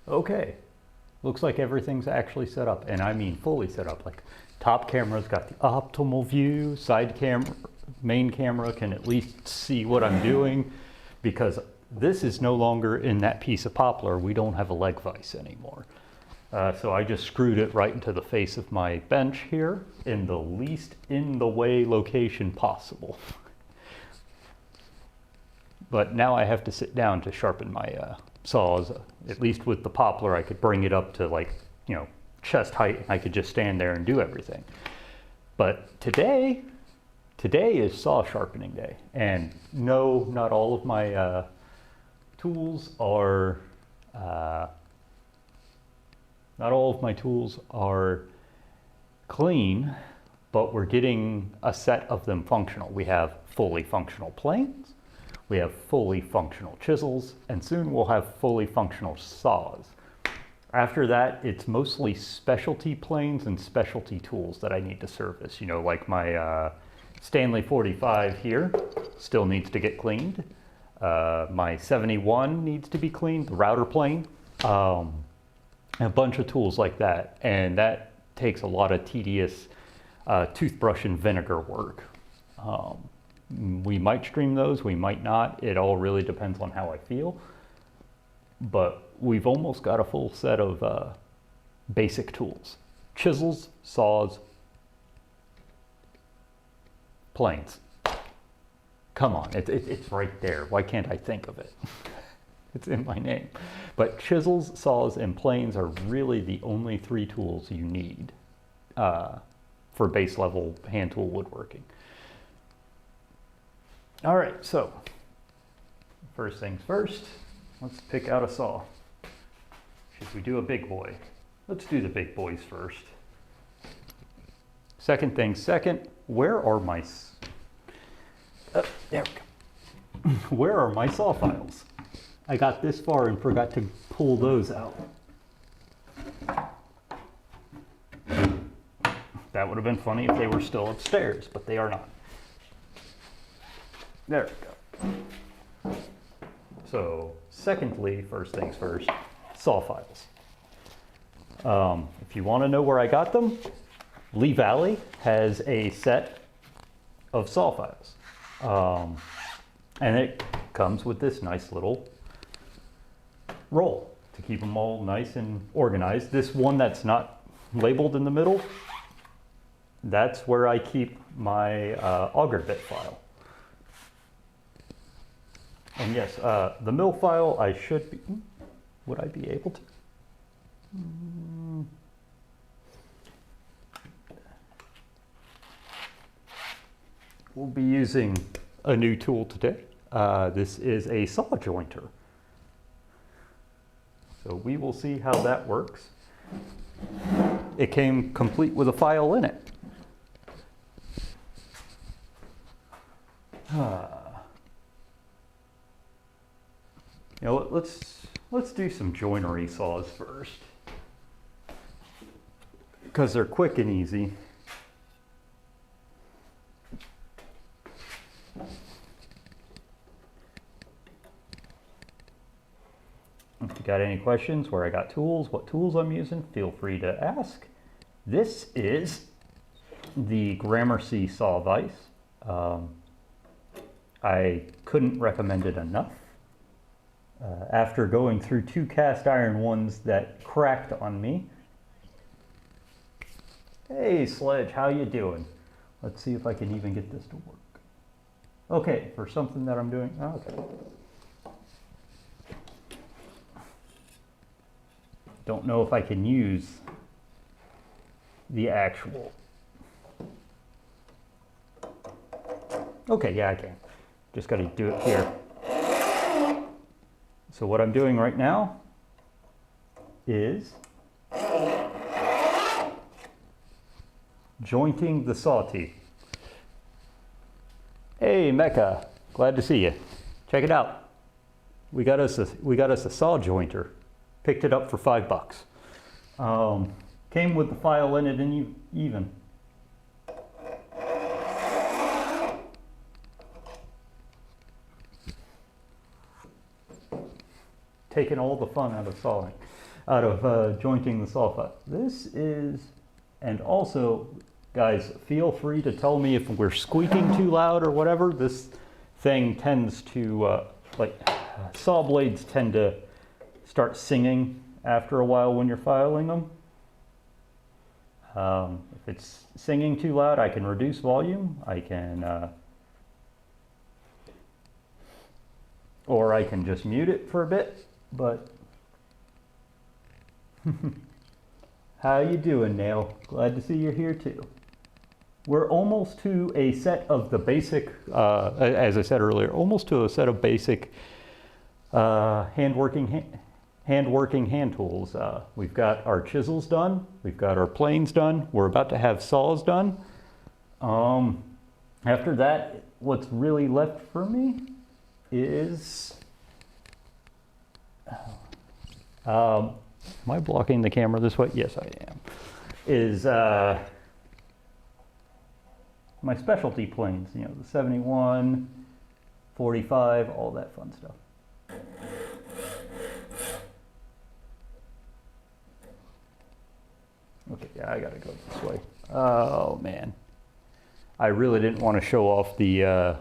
Okay, looks like everything's actually set up, and I mean fully set up. Like top camera's got the optimal view, side camera, main camera can at least see what I'm doing, because this is no longer in that piece of poplar. We don't have a leg vise anymore. So I just screwed it right into the face of my bench here in the least in the way location possible. But now I have to sit down to sharpen my saws. At least with the poplar, I could bring it up to, like, you know, chest height, and I could just stand there and do everything. But today is saw sharpening day. And no, not all of my tools are clean, but we're getting a set of them functional. We have fully functional planes, we have fully functional chisels, and soon we'll have fully functional saws. After that, it's mostly specialty planes and specialty tools that I need to service. You know, like my Stanley 45 here still needs to get cleaned. My 71 needs to be cleaned, the router plane. A bunch of tools like that, and that takes a lot of tedious toothbrush and vinegar work. We might stream those, we might not. It all really depends on how I feel. But we've almost got a full set of basic tools. Chisels, saws, planes. Come on, it's right there. Why can't I think of it? It's in my name. But chisels, saws, and planes are really the only three tools you need for base level hand tool woodworking. All right, so first things first, let's pick out a saw. Should we do a big boy? Let's do the big boys first. Second thing second, where are my there we go. Where are my saw files? I got this far and forgot to pull those out. That would have been funny if they were still upstairs, but they are not. There we go. So, secondly, first things first, saw files. If you want to know where I got them, Lee Valley has a set of saw files. And it comes with this nice little roll to keep them all nice and organized. This one that's not labeled in the middle, that's where I keep my auger bit file. And yes, the mill file I should be, would I be able to? We'll be using a new tool today. This is a saw jointer. So we will see how that works. It came complete with a file in it. You know what, let's do some joinery saws first, because they're quick and easy. If you got any questions where I got tools, what tools I'm using, feel free to ask. This is the Gramercy saw vise. I couldn't recommend it enough. After going through 2 cast iron ones that cracked on me. Hey Sledge, how you doing? Let's see if I can even get this to work. Okay, for something that I'm doing, okay. Don't know if I can use the actual. Okay, yeah, I can. Just got to do it here. So what I'm doing right now is jointing the saw teeth. Hey Mecca, glad to see you. Check it out. We got us a saw jointer. Picked it up for $5. Came with the file in it and even. Taking all the fun out of sawing. out of jointing the saw file. This is, and also, guys, feel free to tell me if we're squeaking too loud or whatever. This thing tends to, saw blades tend to start singing after a while when you're filing them. If it's singing too loud, I can reduce volume. I can, or I can just mute it for a bit, but how you doing, Nail? Glad to see you're here too. We're almost to a set of the basic, as I said earlier, almost to a set of basic hand-working hand tools. We've got our chisels done, we've got our planes done, we're about to have saws done. After that, what's really left for me is, am I blocking the camera this way? Yes, I am. Is my specialty planes, you know, the 71, 45, all that fun stuff. Okay, yeah, I gotta go this way. Oh man, I really didn't want to show off the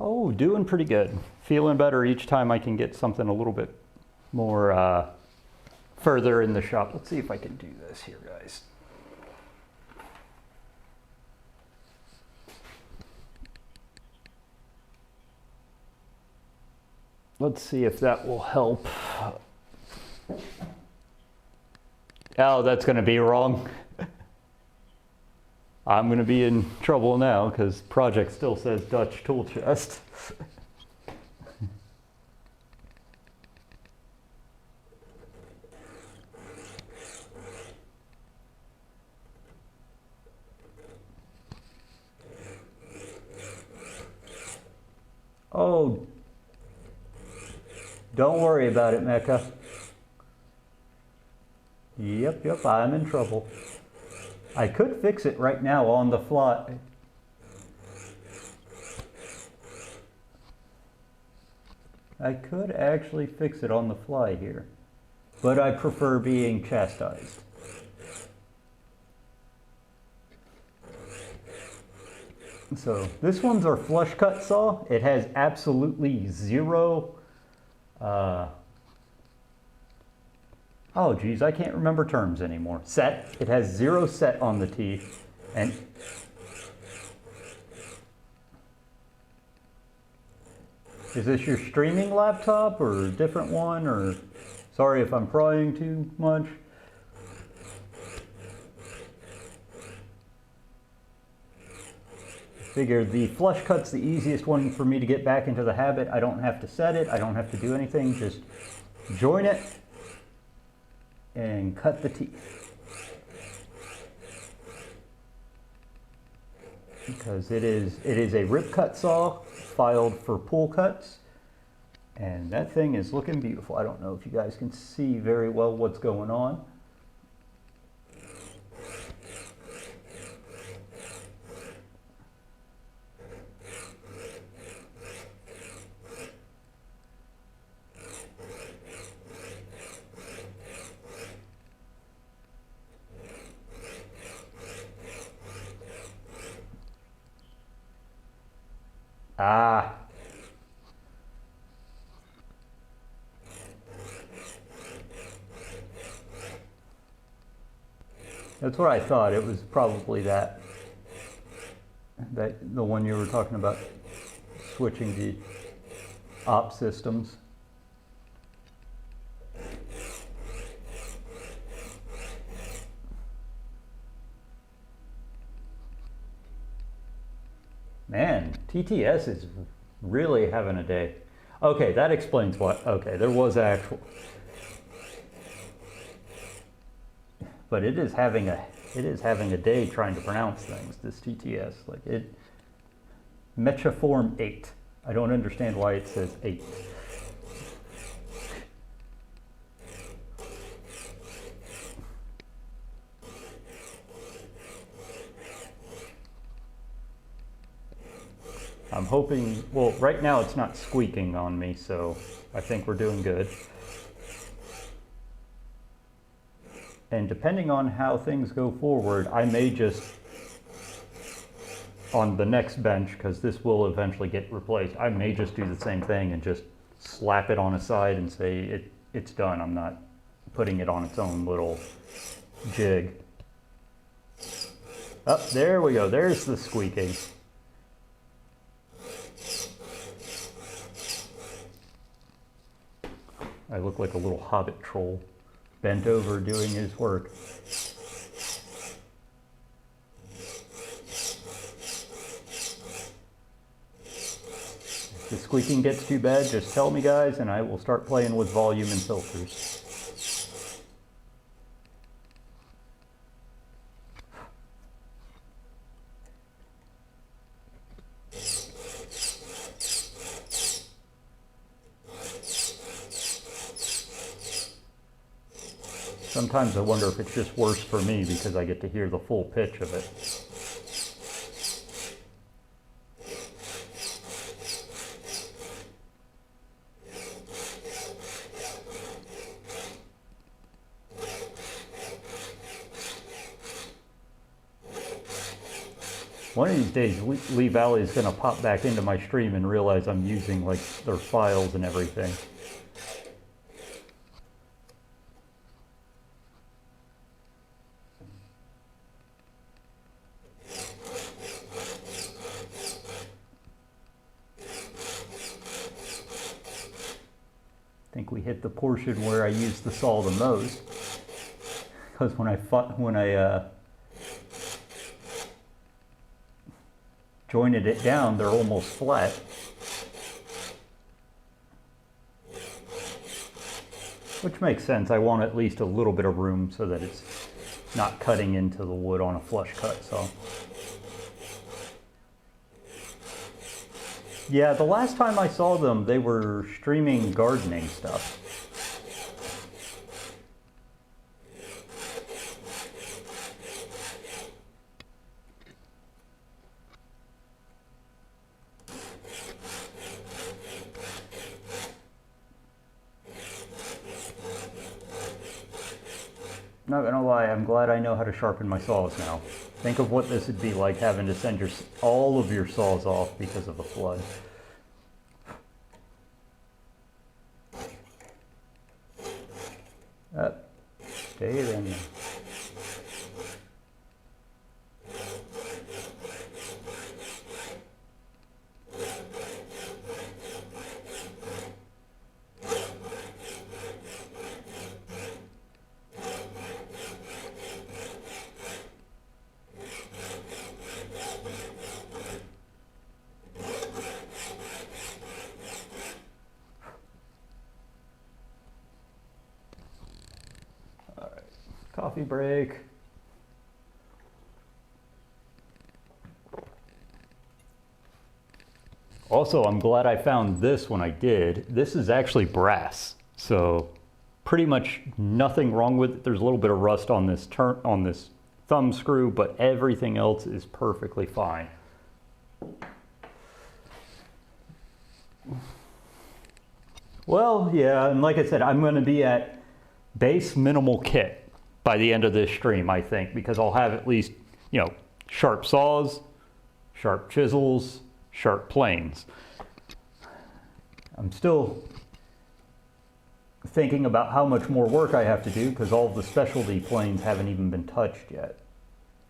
oh, doing pretty good. Feeling better each time I can get something a little bit more further in the shop. Let's see if I can do this here, guys. Let's see if that will help. Oh, that's going to be wrong. I'm going to be in trouble now because project still says Dutch tool chest. Oh, don't worry about it, Mecca. Yep, I'm in trouble. I could fix it right now on the fly. I could actually fix it on the fly here, but I prefer being chastised. So this one's our flush cut saw. It has absolutely zero, oh geez, I can't remember terms anymore. Set, it has zero set on the teeth. And is this your streaming laptop or a different one? Or sorry if I'm prying too much. Figure the flush cut's the easiest one for me to get back into the habit. I don't have to set it, I don't have to do anything, just join it and cut the teeth. Because it is a rip cut saw filed for pull cuts, and that thing is looking beautiful. I don't know if you guys can see very well what's going on. Ah. That's what I thought. It was probably that the one you were talking about, switching the op systems. Man, TTS is really having a day. Okay, that explains what. Okay, there was actual, but it is having a day trying to pronounce things. This TTS, like it, Mechaform 8. I don't understand why it says 8. I'm hoping, well, right now it's not squeaking on me, so I think we're doing good. And depending on how things go forward, I may just, on the next bench, because this will eventually get replaced, I may just do the same thing and just slap it on a side and say it's done. I'm not putting it on its own little jig. Oh, there we go. There's the squeaking. I look like a little hobbit troll, bent over doing his work. If the squeaking gets too bad, just tell me, guys, and I will start playing with volume and filters. Sometimes I wonder if it's just worse for me because I get to hear the full pitch of it. One of these days, Lee Valley is going to pop back into my stream and realize I'm using like their files and everything. I think we hit the portion where I use the saw the most, because when I jointed it down, they're almost flat. Which makes sense. I want at least a little bit of room so that it's not cutting into the wood on a flush cut saw. Yeah, the last time I saw them, they were streaming gardening stuff. Not gonna lie, I'm glad I know how to sharpen my saws now. Think of what this would be like having to send all of your saws off because of a flood. Stay in. Coffee break. Also, I'm glad I found this when I did. This is actually brass, so pretty much nothing wrong with it. There's a little bit of rust on this thumb screw, but everything else is perfectly fine. Well, yeah, and like I said, I'm going to be at base minimal kit by the end of this stream, I think, because I'll have at least, you know, sharp saws, sharp chisels, sharp planes. I'm still thinking about how much more work I have to do because all of the specialty planes haven't even been touched yet.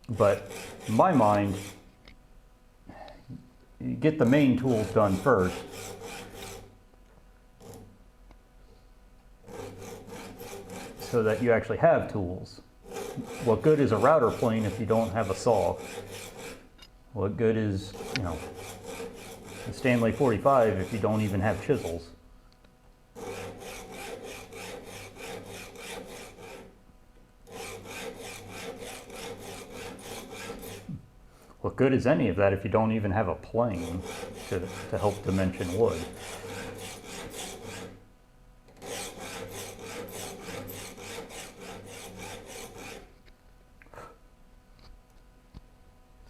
But in my mind, you get the main tools done first. So that you actually have tools. What good is a router plane if you don't have a saw? What good is, you know, a Stanley 45 if you don't even have chisels? What good is any of that if you don't even have a plane to help dimension wood?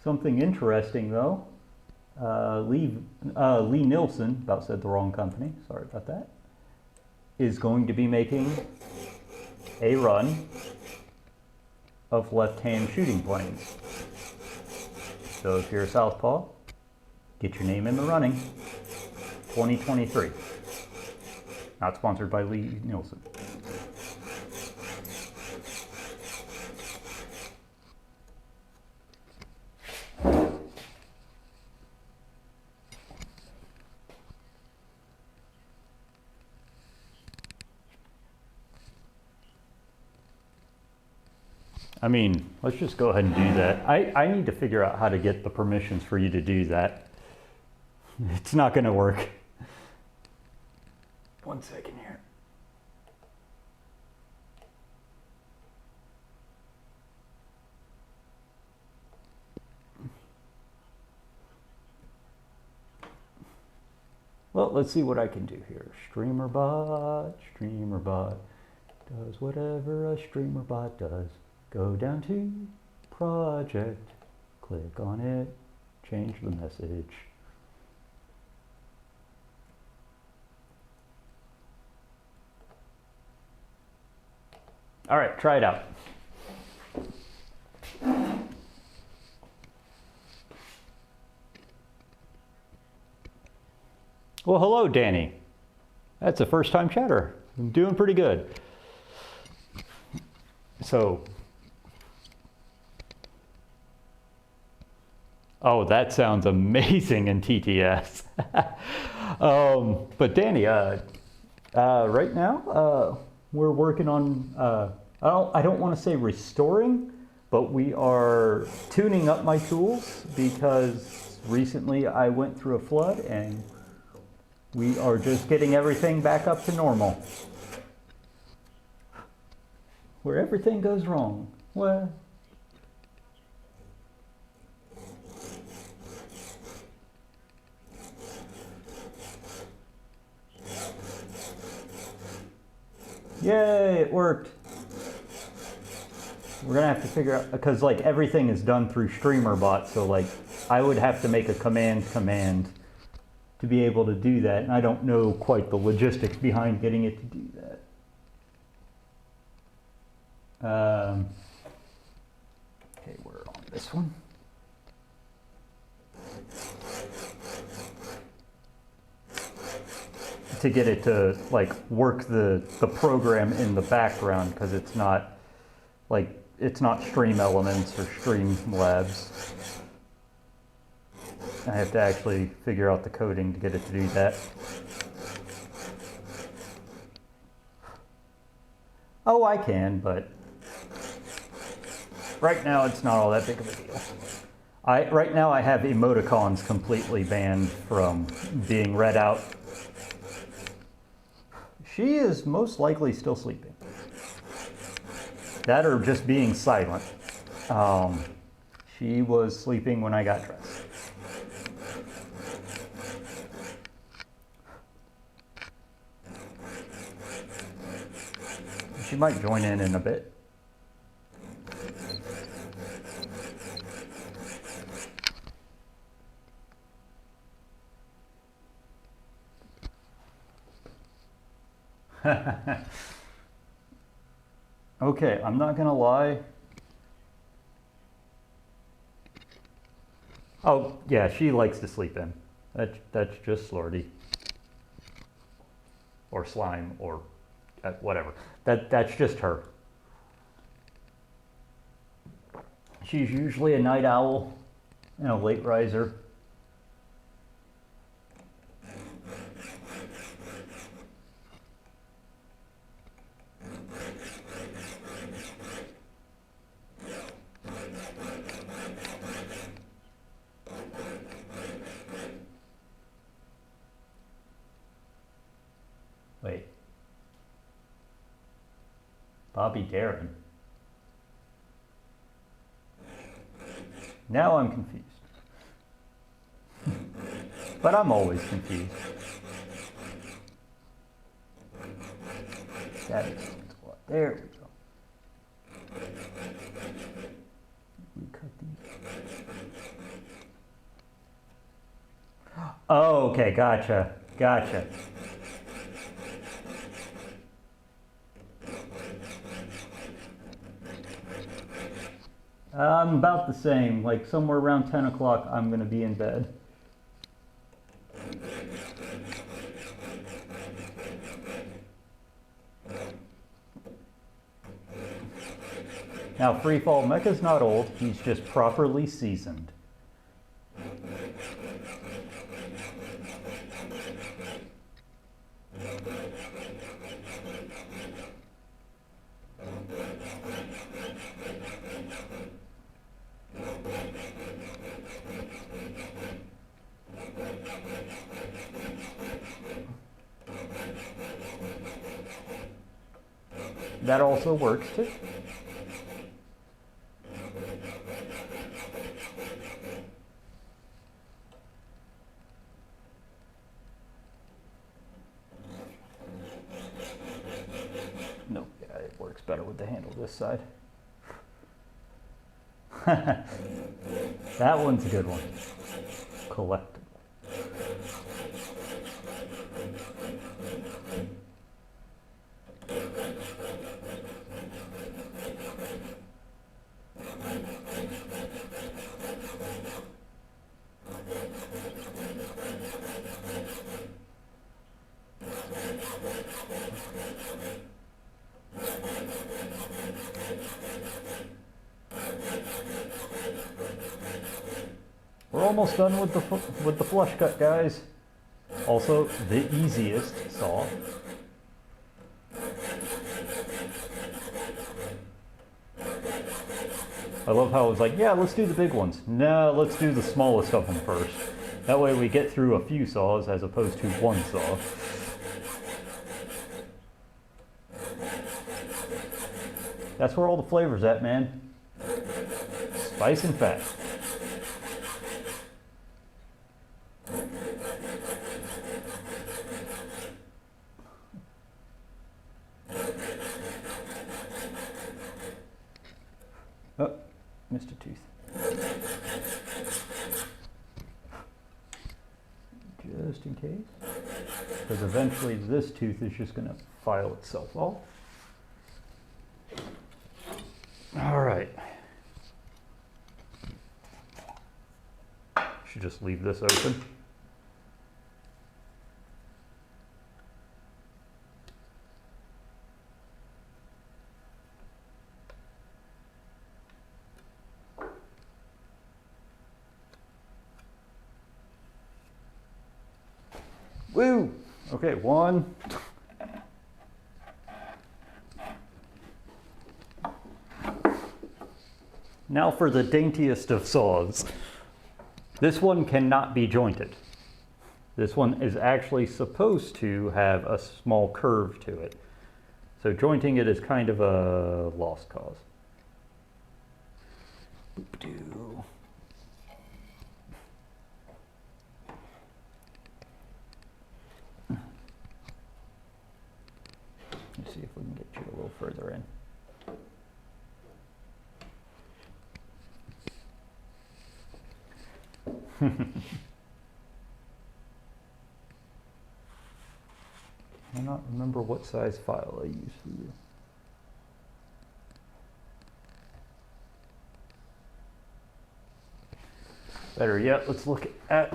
Something interesting though, Lee Nielsen, about said the wrong company, sorry about that. is going to be making a run of left-hand shooting planes. So if you're a southpaw, get your name in the running. 2023. Not sponsored by Lee Nielsen. I mean, let's just go ahead and do that. I need to figure out how to get the permissions for you to do that. It's not going to work. 1 second here. Well, let's see what I can do here. Streamer bot does whatever a streamer bot does. Go down to project, click on it, change the message. All right, try it out. Well, hello, Danny. That's a first-time chatter. I'm doing pretty good. So, oh, that sounds amazing in TTS. But Danny, right now we're working on, I don't want to say restoring, but we are tuning up my tools because recently I went through a flood and we are just getting everything back up to normal. Where everything goes wrong. Well, yay, it worked. We're gonna have to figure out, because like everything is done through StreamerBot, so like I would have to make a command to be able to do that, and I don't know quite the logistics behind getting it to do that. Okay, we're on this one. To get it to like work the program in the background, because it's not like it's not Stream Elements or Streamlabs. I have to actually figure out the coding to get it to do that. Oh, I can, but right now it's not all that big of a deal. Right now I have emoticons completely banned from being read out. She is most likely still sleeping. That or just being silent. She was sleeping when I got dressed. She might join in a bit. Okay, I'm not gonna lie. Oh, yeah, she likes to sleep in. That's just Slordy. Or Slime, or whatever. That's just her. She's usually a night owl and a late riser. Wait. Bobby Darin. Now I'm confused. But I'm always confused. That explains what. There we go. We cut these. Oh, okay, gotcha. Gotcha. I'm about the same, like somewhere around 10 o'clock I'm gonna be in bed. Now, Freefall Mecha's not old, he's just properly seasoned. That also works too. No, yeah, it works better with the handle this side. That one's a good one. Collectible. We're almost done with the flush cut, guys. Also, the easiest saw. I love how it was like, yeah, let's do the big ones. No, let's do the smallest of them first. That way we get through a few saws as opposed to one saw. That's where all the flavor's at, man. Spice and fat. Oh, missed a tooth. Just in case. Because eventually this tooth is just going to file itself off. All right. Should just leave this open. Woo! Okay, one. Now for the daintiest of saws. This one cannot be jointed. This one is actually supposed to have a small curve to it. So jointing it is kind of a lost cause. Boop-doo. Let's see if we can get you a little further in. I cannot remember what size file I used for you. Better yet, let's look at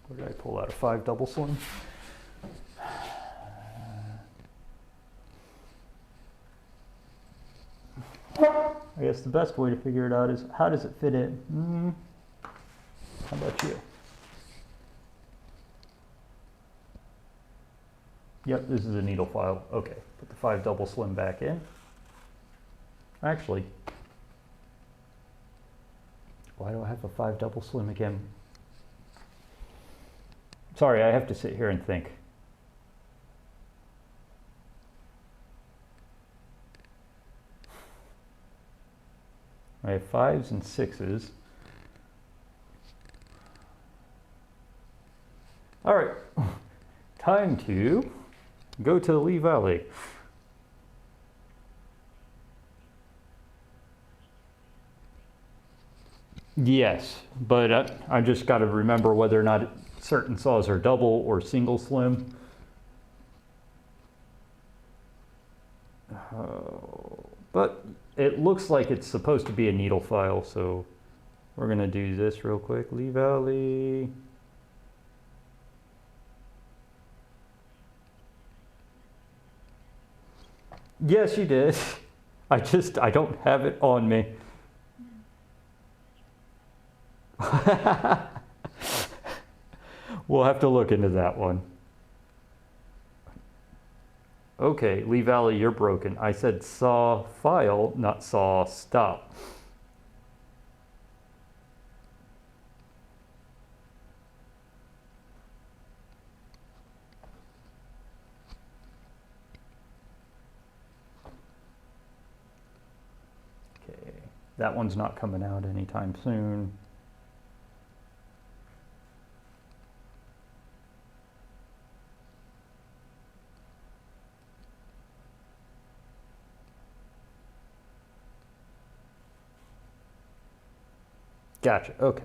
where did I pull out a 5 double slim? I guess the best way to figure it out is how does it fit in? How about you? Yep, this is a needle file. Okay, put the 5 double slim back in. Actually, why do I have a 5 double slim again? Sorry, I have to sit here and think. I have 5s and 6s. All right, time to go to the Lee Valley. Yes, but I just got to remember whether or not certain saws are double or single slim. But it looks like it's supposed to be a needle file, so we're going to do this real quick. Lee Valley. Yes, you did. I don't have it on me. We'll have to look into that one. Okay, Lee Valley, you're broken. I said saw file, not saw stop. Okay, that one's not coming out anytime soon. Gotcha, okay.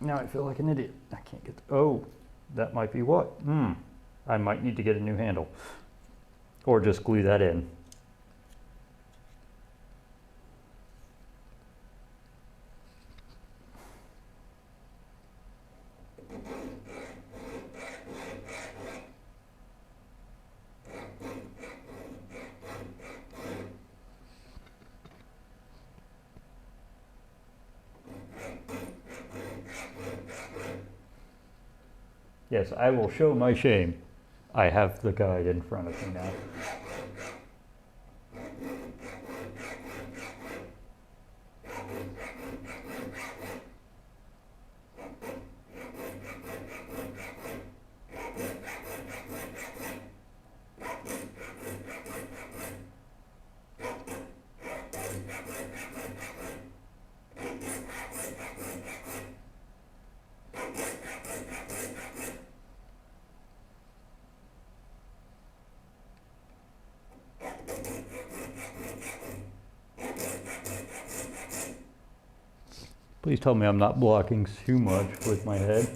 Now I feel like an idiot. I can't get, oh, that might be what? I might need to get a new handle. Or just glue that in. Yes, I will show my shame. I have the guide in front of me now. Please tell me I'm not blocking too much with my head.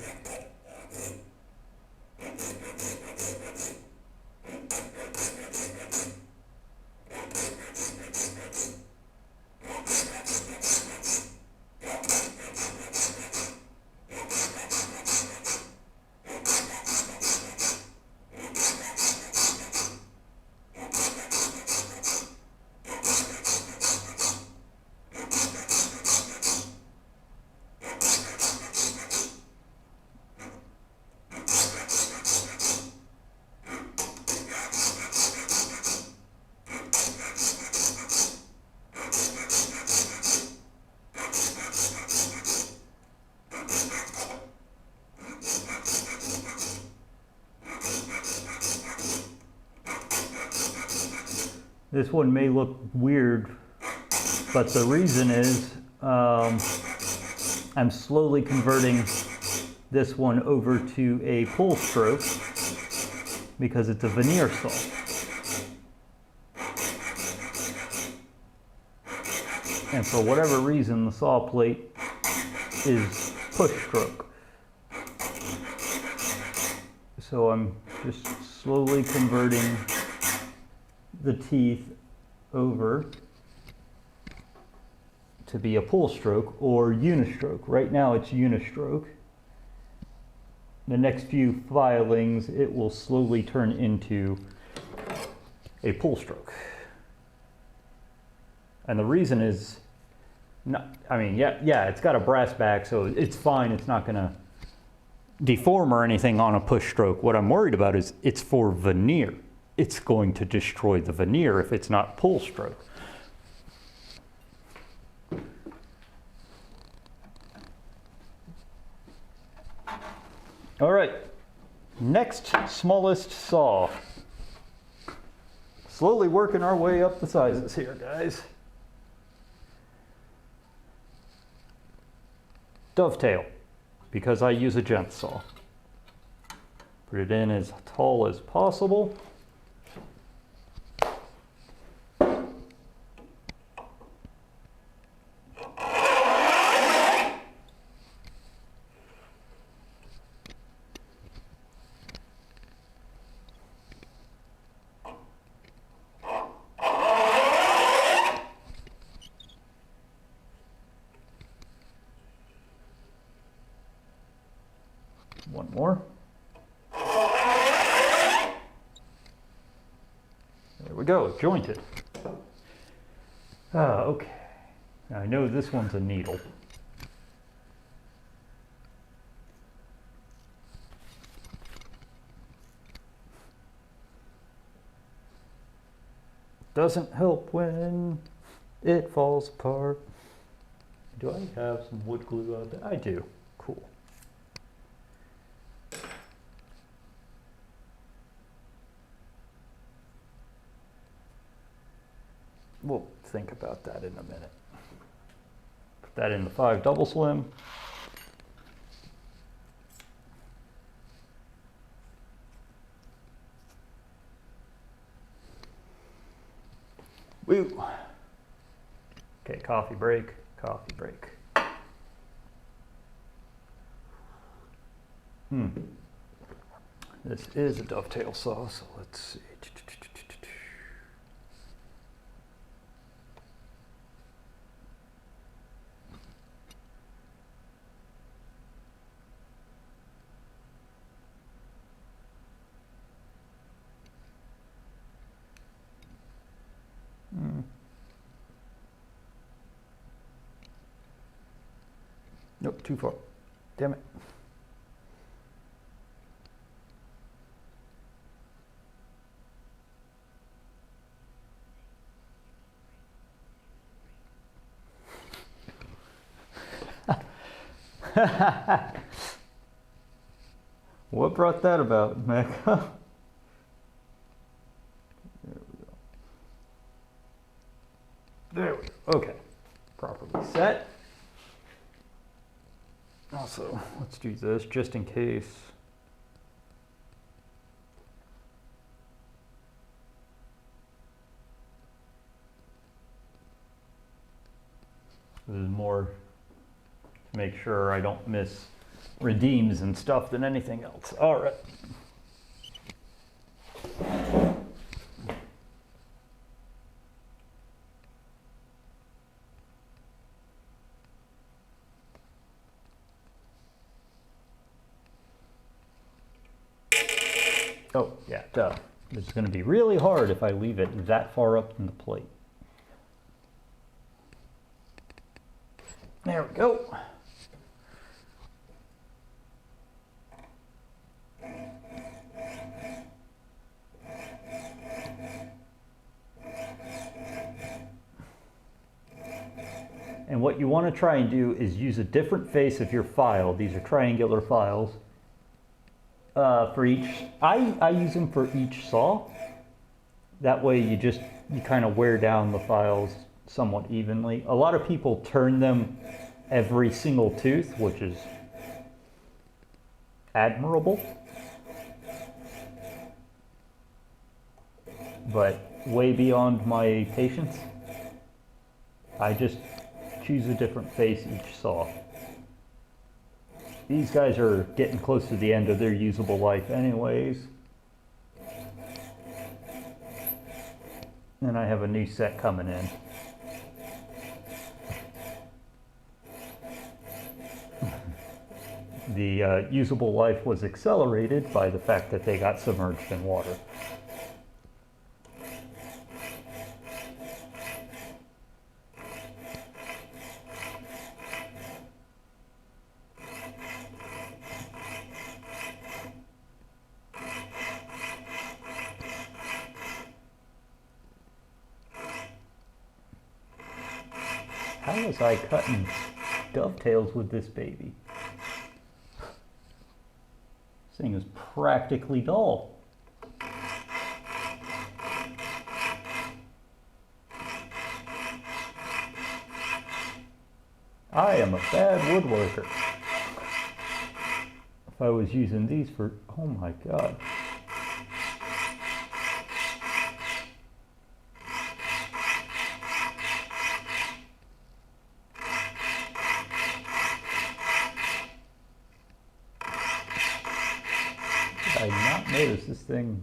This one may look weird, but the reason is I'm slowly converting this one over to a pull stroke because it's a veneer saw. And for whatever reason, the saw plate is push stroke. So I'm just slowly converting the teeth over to be a pull stroke or unistroke. Right now it's unistroke. The next few filings it will slowly turn into a pull stroke. And the reason is, not, I mean, yeah, it's got a brass back, so it's fine. It's not gonna deform or anything on a push stroke. What I'm worried about is it's for veneer. It's going to destroy the veneer if it's not pull stroke. All right, next smallest saw. Slowly working our way up the sizes here, guys. Dovetail, because I use a gent saw. Put it in as tall as possible. One more. There we go, jointed. Okay. Now I know this one's a needle. Doesn't help when it falls apart. Do I have some wood glue out there? I do. Cool. We'll think about that in a minute. Put that in the 5 double slim. Woo. Okay, coffee break, coffee break. This is a dovetail saw, so let's see. Nope, too far. Damn it. What brought that about, Mecca? There we go. Okay. Properly set. Also, let's do this just in case. This is more to make sure I don't miss redeems and stuff than anything else. All right. Oh, yeah, duh. It's going to be really hard if I leave it that far up in the plate. There we go. And what you want to try and do is use a different face of your file. These are triangular files. For each, I use them for each saw. That way you kind of wear down the files somewhat evenly. A lot of people turn them every single tooth, which is admirable. But way beyond my patience. I just choose a different face each saw. These guys are getting close to the end of their usable life anyways. And I have a new set coming in. The usable life was accelerated by the fact that they got submerged in water. How was I cutting dovetails with this baby? This thing is practically dull. I am a bad woodworker. If I was using these for, oh my God. Did I not notice this thing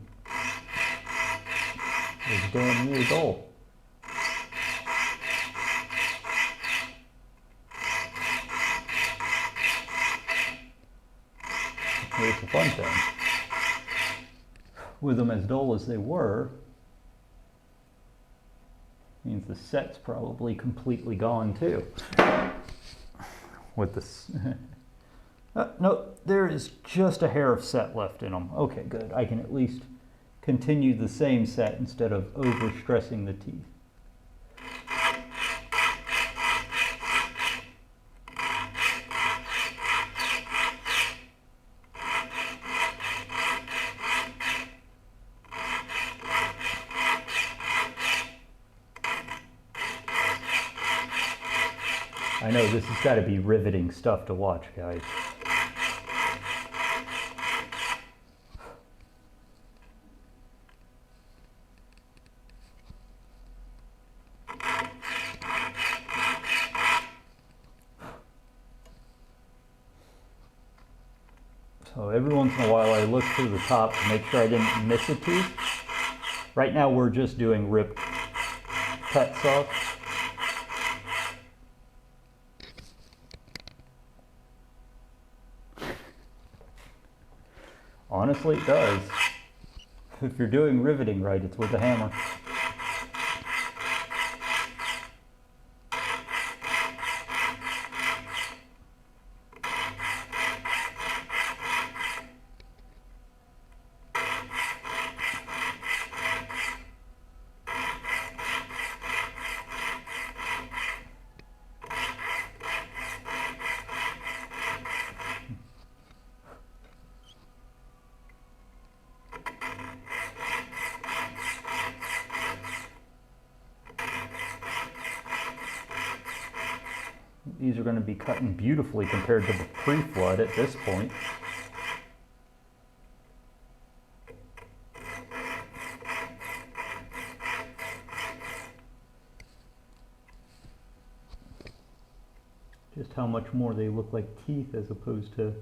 is damn near dull? Here's the fun thing. With them as dull as they were, means the set's probably completely gone too. With this, no, there is just a hair of set left in them. Okay, good. I can at least continue the same set instead of overstressing the teeth. I know this has got to be riveting stuff to watch, guys. So every once in a while I look through the top to make sure I didn't miss a tooth. Right now we're just doing rip pet saws. Honestly, it does. If you're doing riveting right, it's with a hammer. These are going to be cutting beautifully compared to the pre-flood at this point. Just how much more they look like teeth as opposed to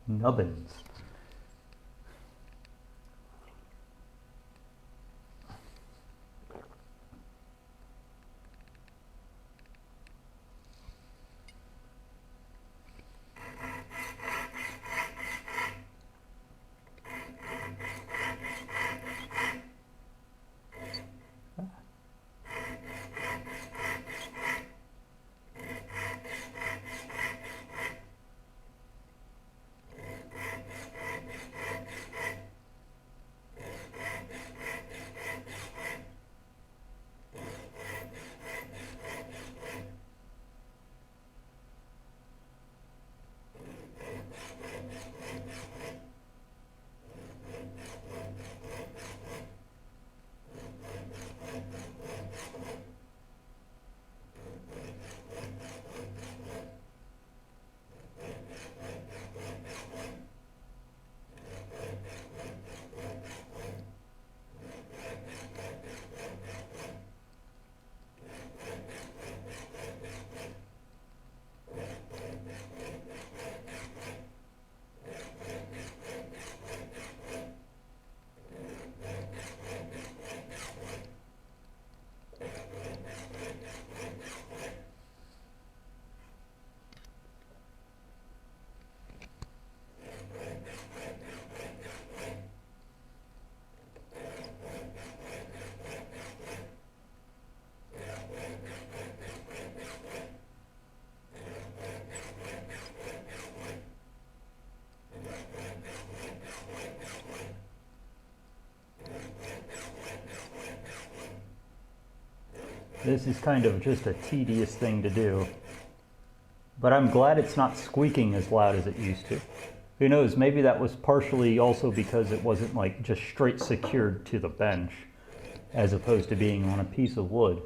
nubbins. This is kind of just a tedious thing to do. But I'm glad it's not squeaking as loud as it used to. Who knows, maybe that was partially also because it wasn't like just straight secured to the bench as opposed to being on a piece of wood.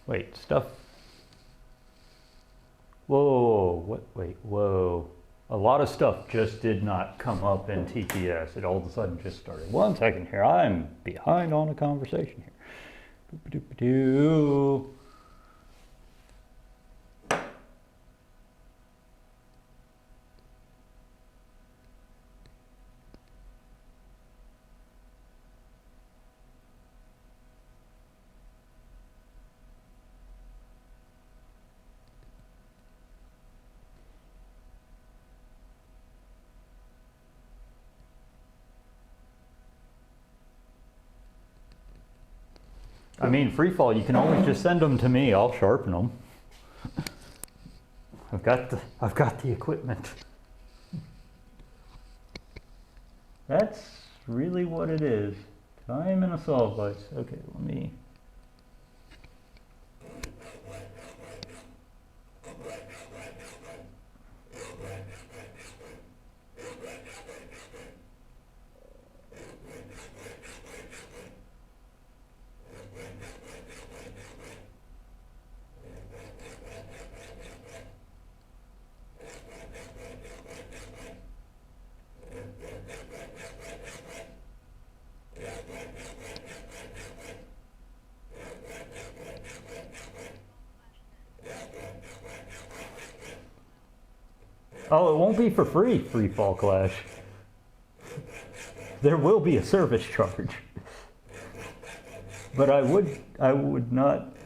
Wait, stuff. Whoa, what? Wait, whoa. A lot of stuff just did not come up in TTS. It all of a sudden just started. 1 second here. I'm behind on a conversation here. Boop-a-doop-a-doo. I mean, free fall, you can always just send them to me. I'll sharpen them. I've got the equipment. That's really what it is. Time in a saw vise. Okay, let me. Oh, it won't be for free, Free Fall Clash. There will be a service charge. But I would not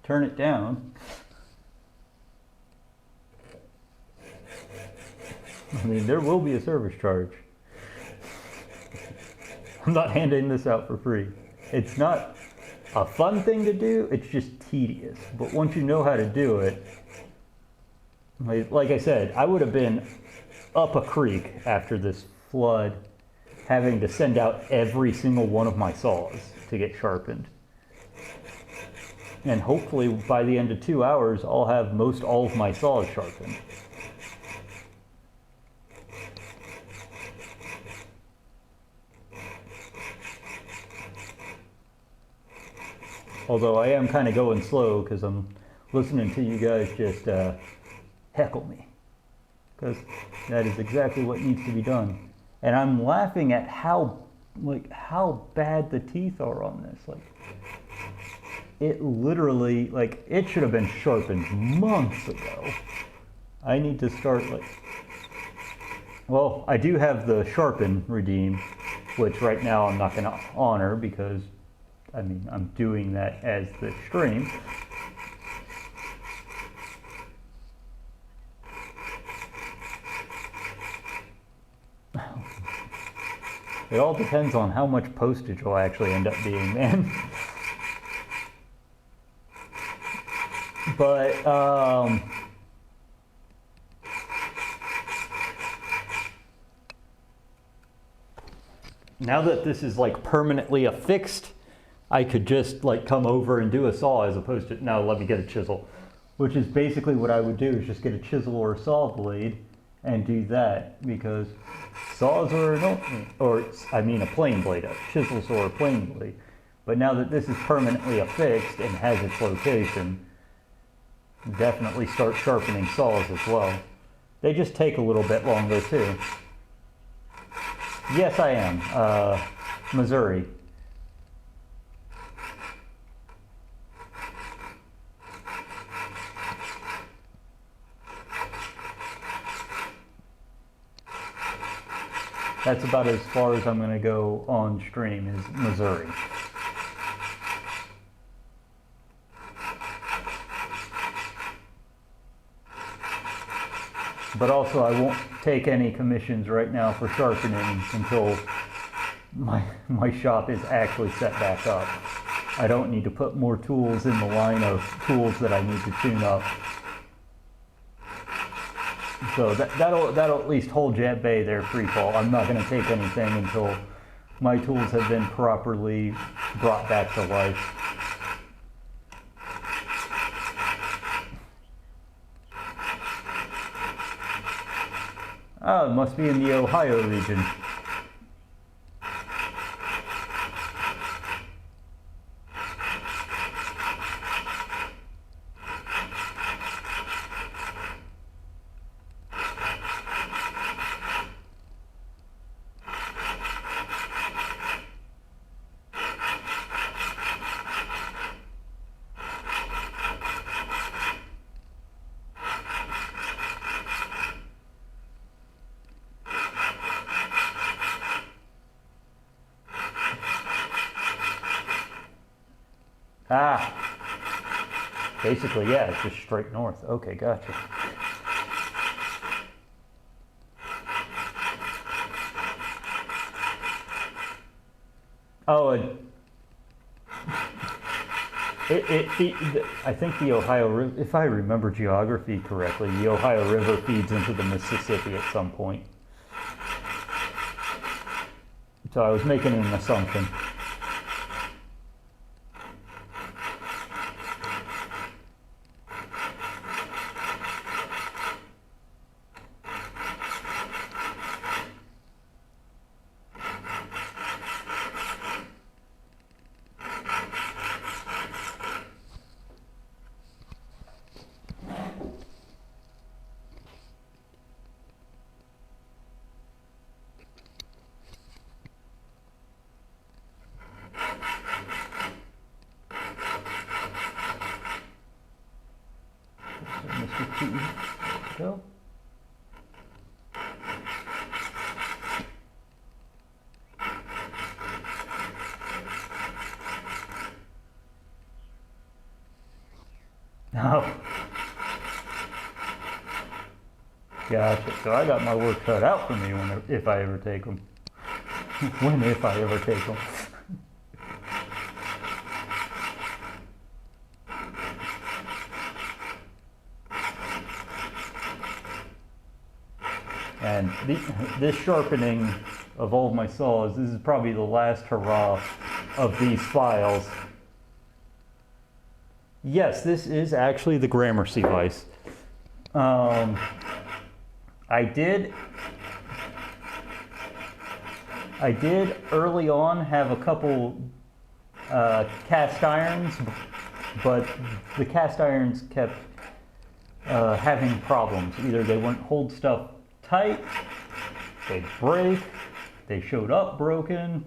turn it down. I mean, there will be a service charge. I'm not handing this out for free. It's not a fun thing to do, it's just tedious. But once you know how to do it, like I said, I would have been up a creek after this flood, having to send out every single one of my saws to get sharpened. And hopefully by the end of 2 hours, I'll have most all of my saws sharpened. Although I am kind of going slow because I'm listening to you guys just heckle me, because that is exactly what needs to be done. And I'm laughing at how bad the teeth are on this. Like, it literally, like, it should have been sharpened months ago. I need to start, like, well, I do have the sharpen redeem, which right now I'm not going to honor because, I mean, I'm doing that as the stream. It all depends on how much postage will actually end up being, man. But, now that this is like permanently affixed, I could just like come over and do a saw as opposed to, now let me get a chisel. Which is basically what I would do, is just get a chisel or a saw blade and do that, because saws are a plane blade, chisels or a plane blade. But now that this is permanently affixed and has its location, definitely start sharpening saws as well. They just take a little bit longer too. Yes, I am. Missouri. That's about as far as I'm going to go on stream, is Missouri. But also I won't take any commissions right now for sharpening until my shop is actually set back up. I don't need to put more tools in the line of tools that I need to tune up. So that'll at least hold you at bay there, free fall. I'm not going to take anything until my tools have been properly brought back to life. Oh, it must be in the Ohio region. Ah, basically, yeah, it's just straight north. Okay, gotcha. Oh, I think the Ohio River, if I remember geography correctly, the Ohio River feeds into the Mississippi at some point. So I was making an assumption. Go. Oh. Gotcha. So I got my work cut out for me if I ever take them. If I ever take them. And this sharpening of all of my saws, this is probably the last hurrah of these files. Yes, this is actually the Gramercy vise. I did early on have a couple cast irons, but the cast irons kept having problems. Either they wouldn't hold stuff tight, they'd break, they showed up broken.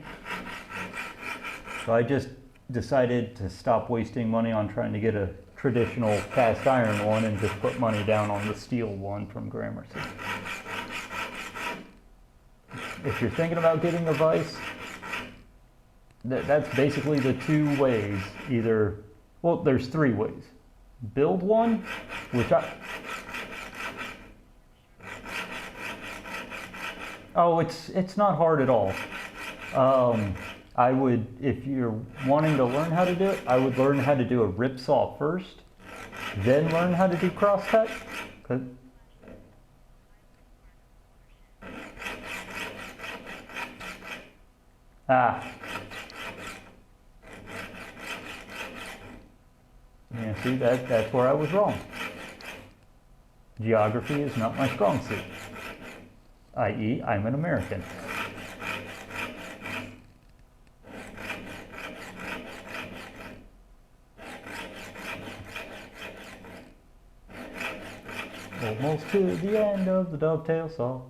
So I just decided to stop wasting money on trying to get a traditional cast iron one and just put money down on the steel one from Gramercy. If you're thinking about getting a vise, that's basically the two ways. Either, well, there's three ways. Build one, which oh, it's not hard at all. I would, if you're wanting to learn how to do it, I would learn how to do a rip saw first, then learn how to do crosscut. Yeah, see, that's where I was wrong. Geography is not my strong suit, i.e., I'm an American. Almost to the end of the dovetail saw.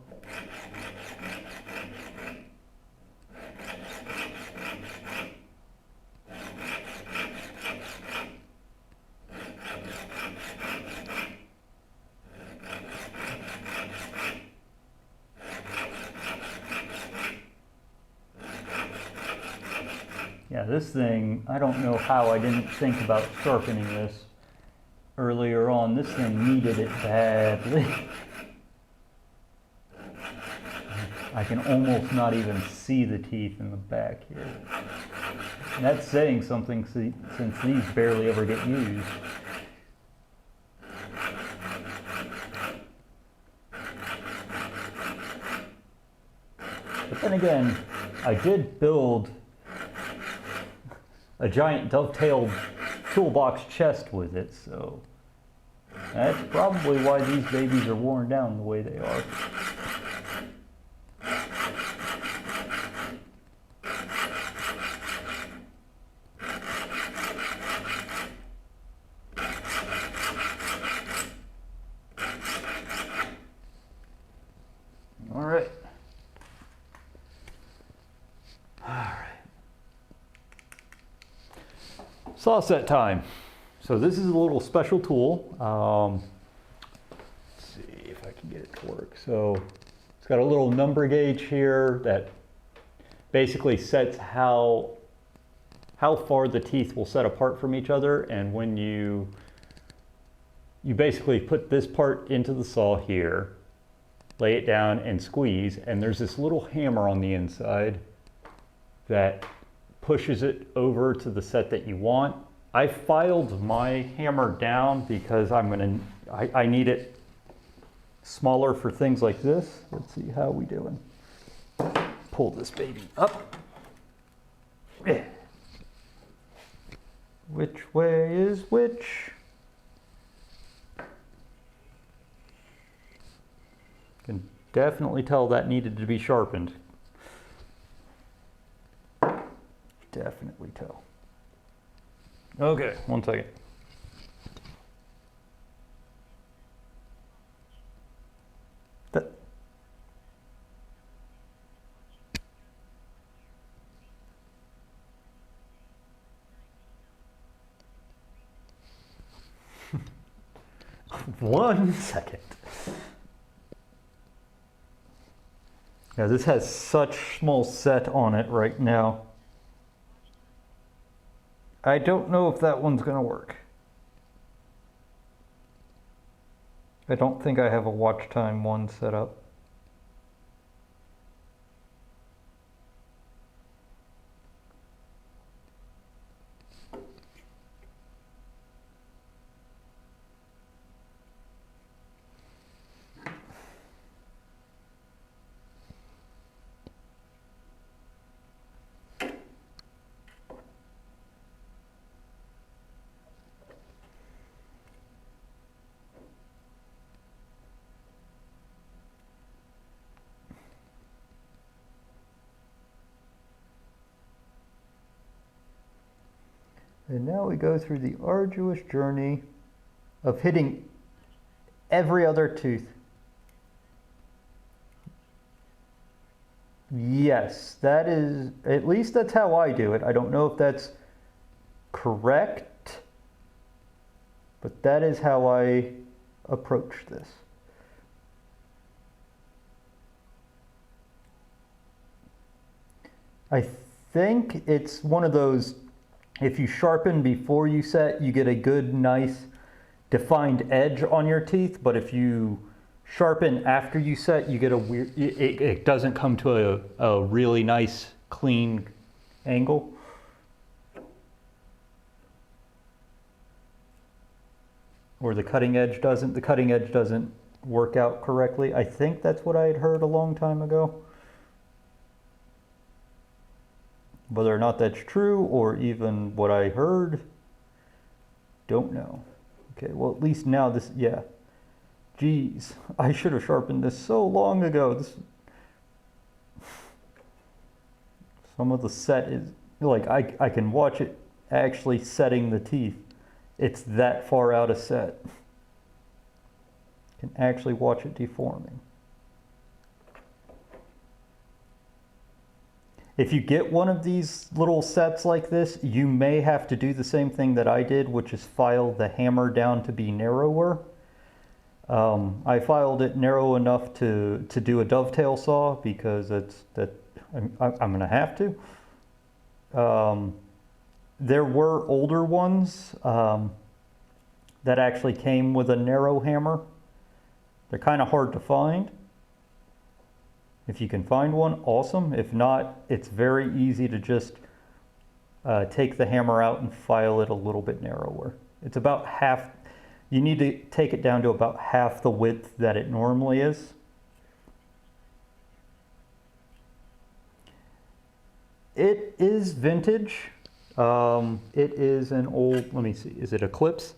Yeah, this thing, I don't know how I didn't think about sharpening this earlier on. This thing needed it badly. I can almost not even see the teeth in the back here. And that's saying something since these barely ever get used. But then again, I did build a giant dovetailed toolbox chest with it, so that's probably why these babies are worn down the way they are. All right. Saw set time. So this is a little special tool. Let's see if I can get it to work. So it's got a little number gauge here that basically sets how far the teeth will set apart from each other. And when you basically put this part into the saw here, lay it down and squeeze, and there's this little hammer on the inside that pushes it over to the set that you want. I filed my hammer down because I need it smaller for things like this. Let's see how we doing. Pull this baby up. Which way is which? Can definitely tell that needed to be sharpened. Definitely tell. Okay, 1 second. One second. Yeah, this has such small set on it right now. I don't know if that one's gonna work. I don't think I have a watch time one set up. And now we go through the arduous journey of hitting every other tooth. Yes, that is, at least that's how I do it. I don't know if that's correct, but that is how I approach this. I think it's one of those, if you sharpen before you set, you get a good, nice, defined edge on your teeth. But if you sharpen after you set, you get a weird, it doesn't come to a really nice, clean angle. Or the cutting edge doesn't work out correctly. I think that's what I had heard a long time ago. Whether or not that's true or even what I heard, don't know. Okay, well at least now this, yeah. Geez, I should have sharpened this so long ago. Some of the set is, like I can watch it actually setting the teeth. It's that far out of set. Can actually watch it deforming. If you get one of these little sets like this, you may have to do the same thing that I did, which is file the hammer down to be narrower. I filed it narrow enough to do a dovetail saw because I'm going to have to. There were older ones that actually came with a narrow hammer. They're kind of hard to find. If you can find one, awesome. If not, it's very easy to just take the hammer out and file it a little bit narrower. It's about half, you need to take it down to about half the width that it normally is. It is vintage. It is an old, let me see, is it Eclipse?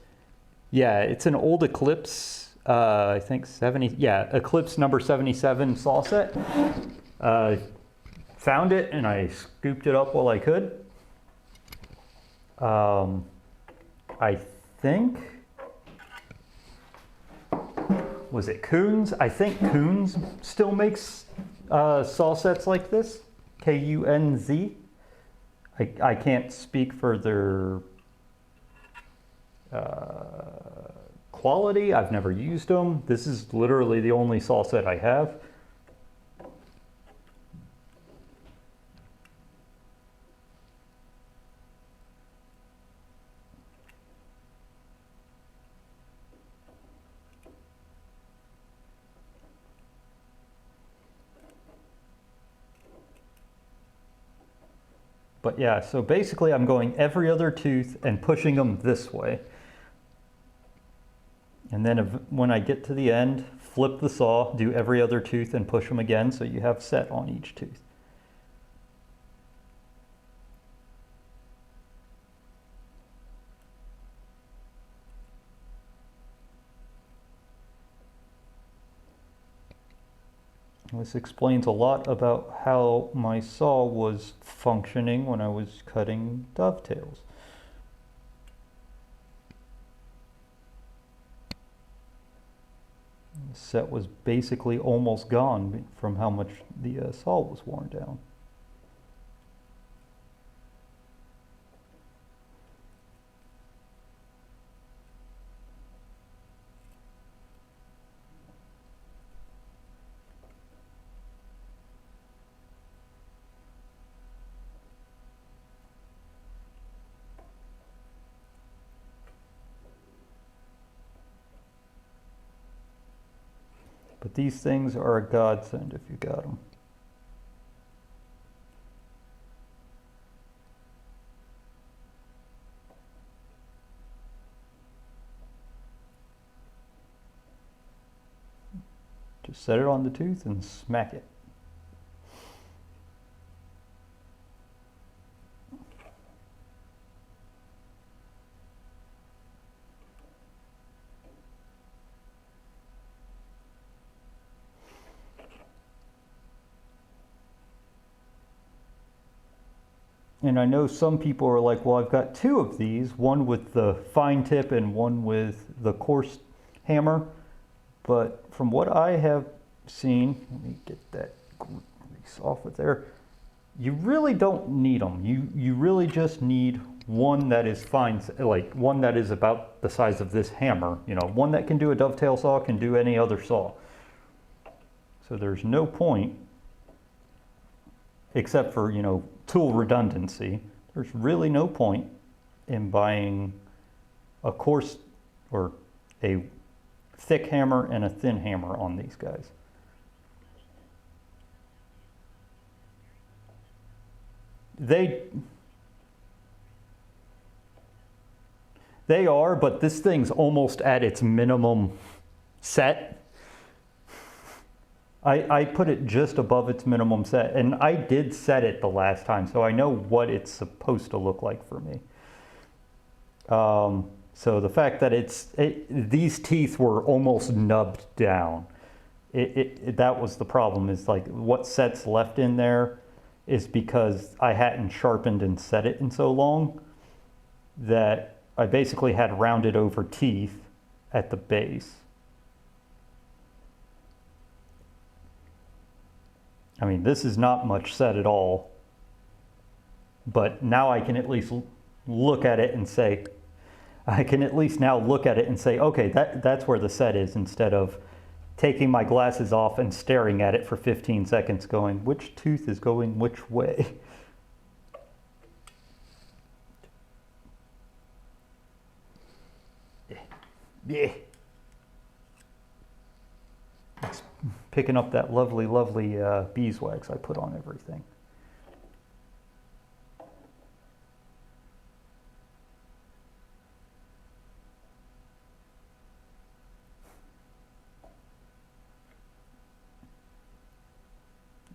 Yeah, it's an old Eclipse, I think 70, yeah, Eclipse number 77 saw set. Found it and I scooped it up while I could. I think, was it Kuhn's? I think Kuhn's still makes saw sets like this, K-U-N-Z. I can't speak for their quality. I've never used them. This is literally the only saw set I have. But yeah, so basically I'm going every other tooth and pushing them this way. And then when I get to the end, flip the saw, do every other tooth and push them again so you have set on each tooth. This explains a lot about how my saw was functioning when I was cutting dovetails. The set was basically almost gone from how much the saw was worn down. But these things are a godsend if you got them. Just set it on the tooth and smack it. And I know some people are like, well, I've got two of these, one with the fine tip and one with the coarse hammer. But from what I have seen, let me get that grease off of there. You really don't need them. You really just need one that is fine, like one that is about the size of this hammer. You know, one that can do a dovetail saw can do any other saw. So there's no point, except for, you know, tool redundancy, there's really no point in buying a coarse or a thick hammer and a thin hammer on these guys. They are, but this thing's almost at its minimum set. I put it just above its minimum set, and I did set it the last time, so I know what it's supposed to look like for me. So the fact that these teeth were almost nubbed down, that was the problem, is like what set's left in there is because I hadn't sharpened and set it in so long that I basically had rounded over teeth at the base. I mean, this is not much set at all, but now I can at least look at it and say, okay, that's where the set is, instead of taking my glasses off and staring at it for 15 seconds going, which tooth is going which way? Yeah. picking up that lovely, lovely beeswax I put on everything.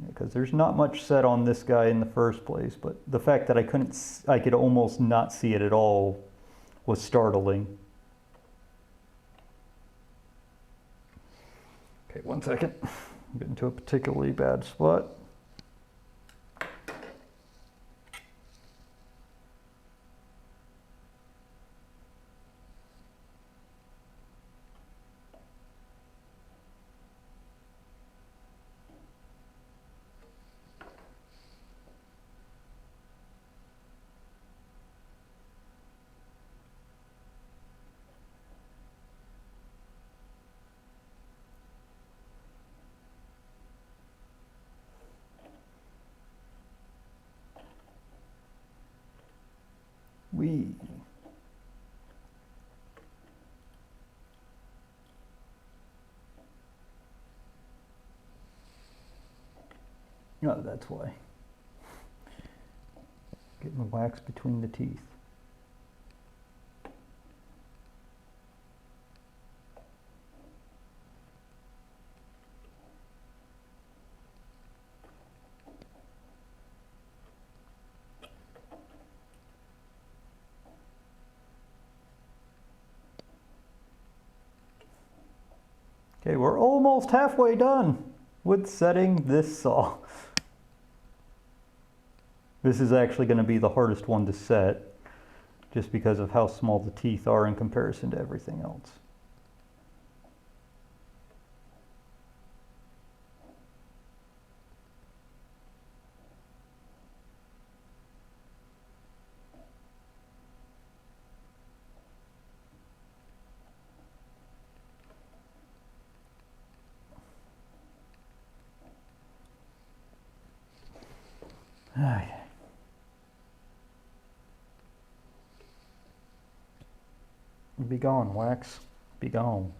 Because there's not much set on this guy in the first place, but the fact that I could almost not see it at all was startling. Okay, 1 second. I'm getting to a particularly bad spot. Oh, that's why. Getting the wax between the teeth. Okay, we're almost halfway done with setting this saw. This is actually going to be the hardest one to set, just because of how small the teeth are in comparison to everything else. Be gone, wax. Be gone.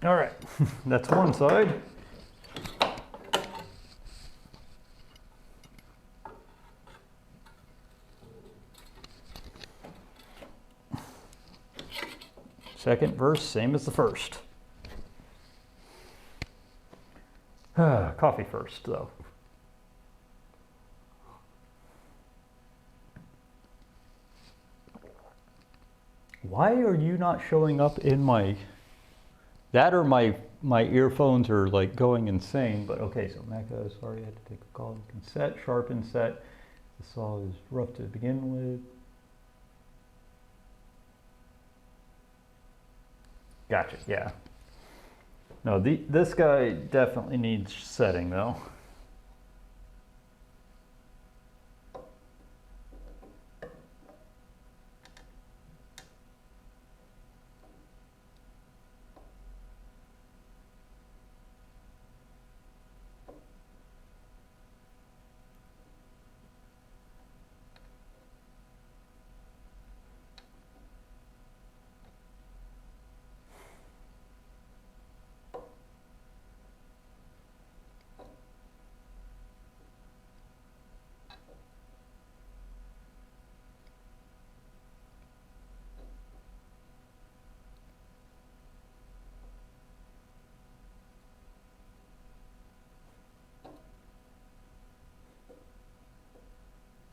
All right, that's one side. Second verse, same as the first. Coffee first, though. Why are you not showing up in my... That or my earphones are like going insane, but okay, so Mecca, sorry I had to take a call. You can set, sharpen, set. The saw is rough to begin with. Gotcha, yeah. No, this guy definitely needs setting though.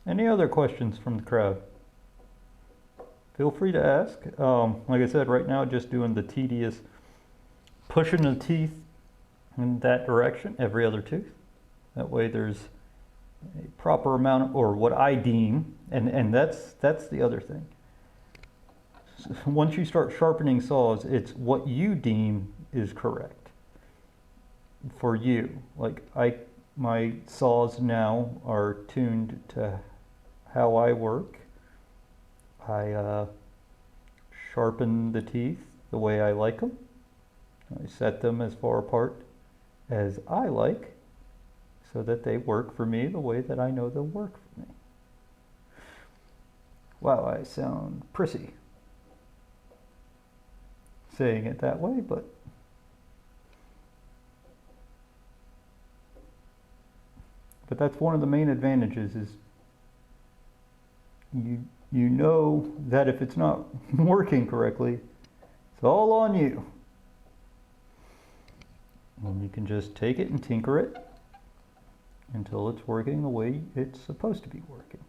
Any other questions from the crowd? Feel free to ask. Like I said, right now just doing the tedious pushing the teeth in that direction, every other tooth. That way there's a proper amount, or what I deem, and that's the other thing. once you start sharpening saws, it's what you deem is correct for you. Like my saws now are tuned to how I work. I sharpen the teeth the way I like them. I set them as far apart as I like so that they work for me the way that I know they'll work for me. Wow, I sound prissy saying it that way, but that's one of the main advantages is you know that if it's not working correctly, it's all on you. And you can just take it and tinker it until it's working the way it's supposed to be working.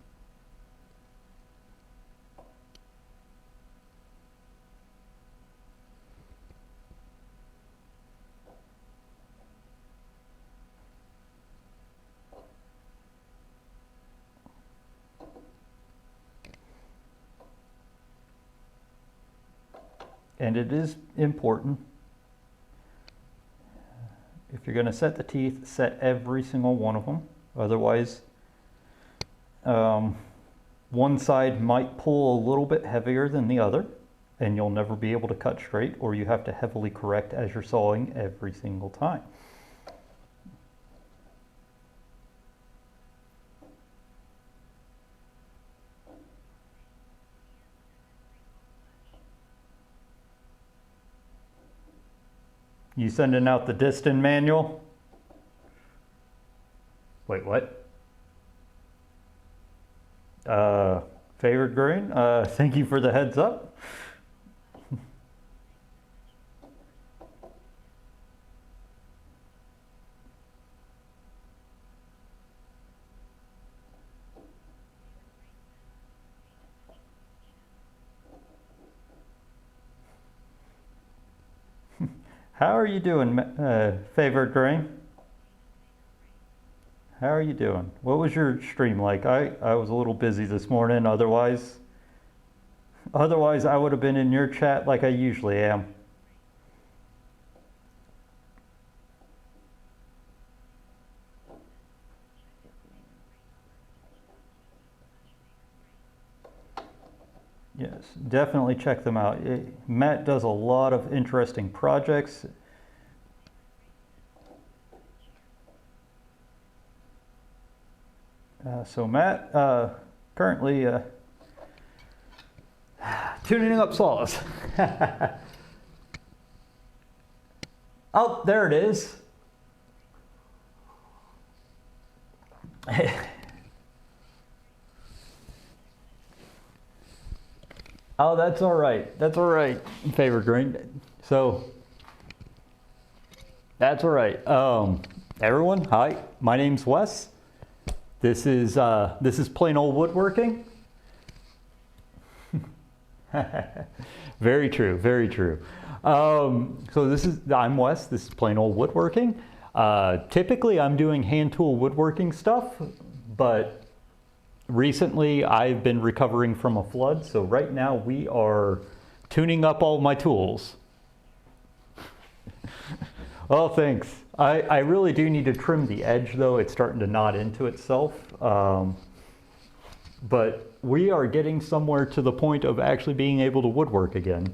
And it is important, if you're going to set the teeth, set every single one of them. Otherwise, one side might pull a little bit heavier than the other, and you'll never be able to cut straight, or you have to heavily correct as you're sawing every single time. You sending out the Distin manual? Wait, what? Favorite grain? Thank you for the heads up. How are you doing, favorite grain? How are you doing? What was your stream like? I was a little busy this morning. Otherwise I would have been in your chat like I usually am. Yes, definitely check them out. Matt does a lot of interesting projects. So Matt, currently tuning up saws. Oh, there it is. Oh, that's all right. That's all right, favorite grain. So, that's all right. Everyone, hi. My name's Wes. This is plain old woodworking. Very true. Very true. So I'm Wes. This is plain old woodworking. Typically, I'm doing hand tool woodworking stuff, but recently, I've been recovering from a flood, so right now we are tuning up all my tools. Oh, thanks. I really do need to trim the edge, though. It's starting to knot into itself. But we are getting somewhere to the point of actually being able to woodwork again.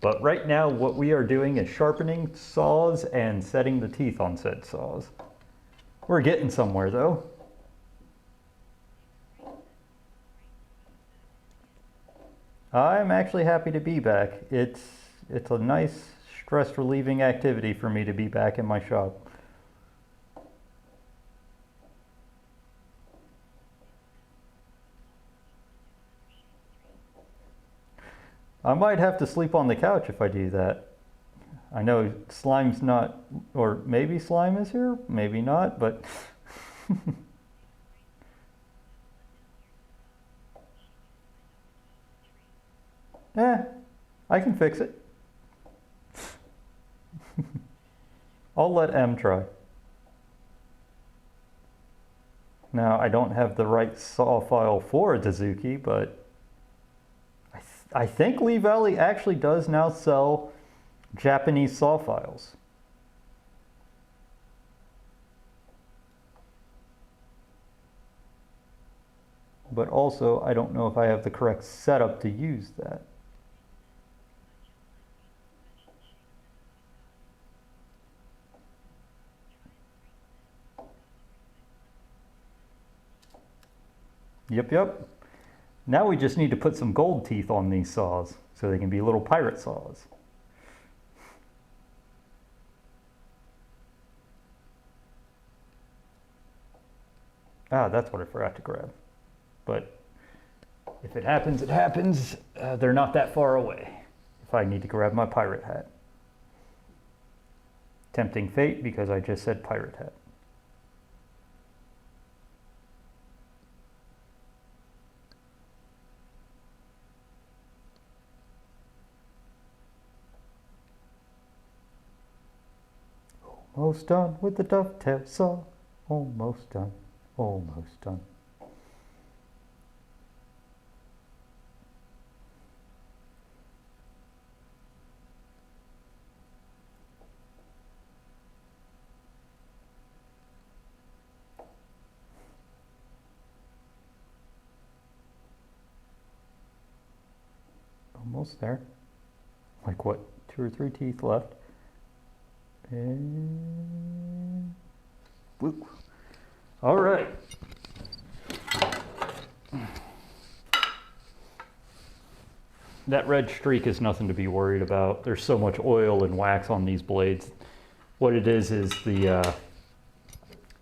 But right now, what we are doing is sharpening saws and setting the teeth on said saws. We're getting somewhere, though. I'm actually happy to be back. It's a nice stress relieving activity for me to be back in my shop. I might have to sleep on the couch if I do that. I know slime's not, or maybe slime is here, maybe not, but I can fix it. I'll let M try. Now, I don't have the right saw file for a Dazuki, but I think Lee Valley actually does now sell Japanese saw files. But also, I don't know if I have the correct setup to use that. Yep. Now we just need to put some gold teeth on these saws so they can be little pirate saws. Ah, that's what I forgot to grab. But if it happens, it happens. They're not that far away if I need to grab my pirate hat. Tempting fate because I just said pirate hat. Almost done with the dovetail saw. Almost done. Almost done. Almost there. Like what, 2 or 3 teeth left. And whoop. All right. That red streak is nothing to be worried about. There's so much oil and wax on these blades. What it is the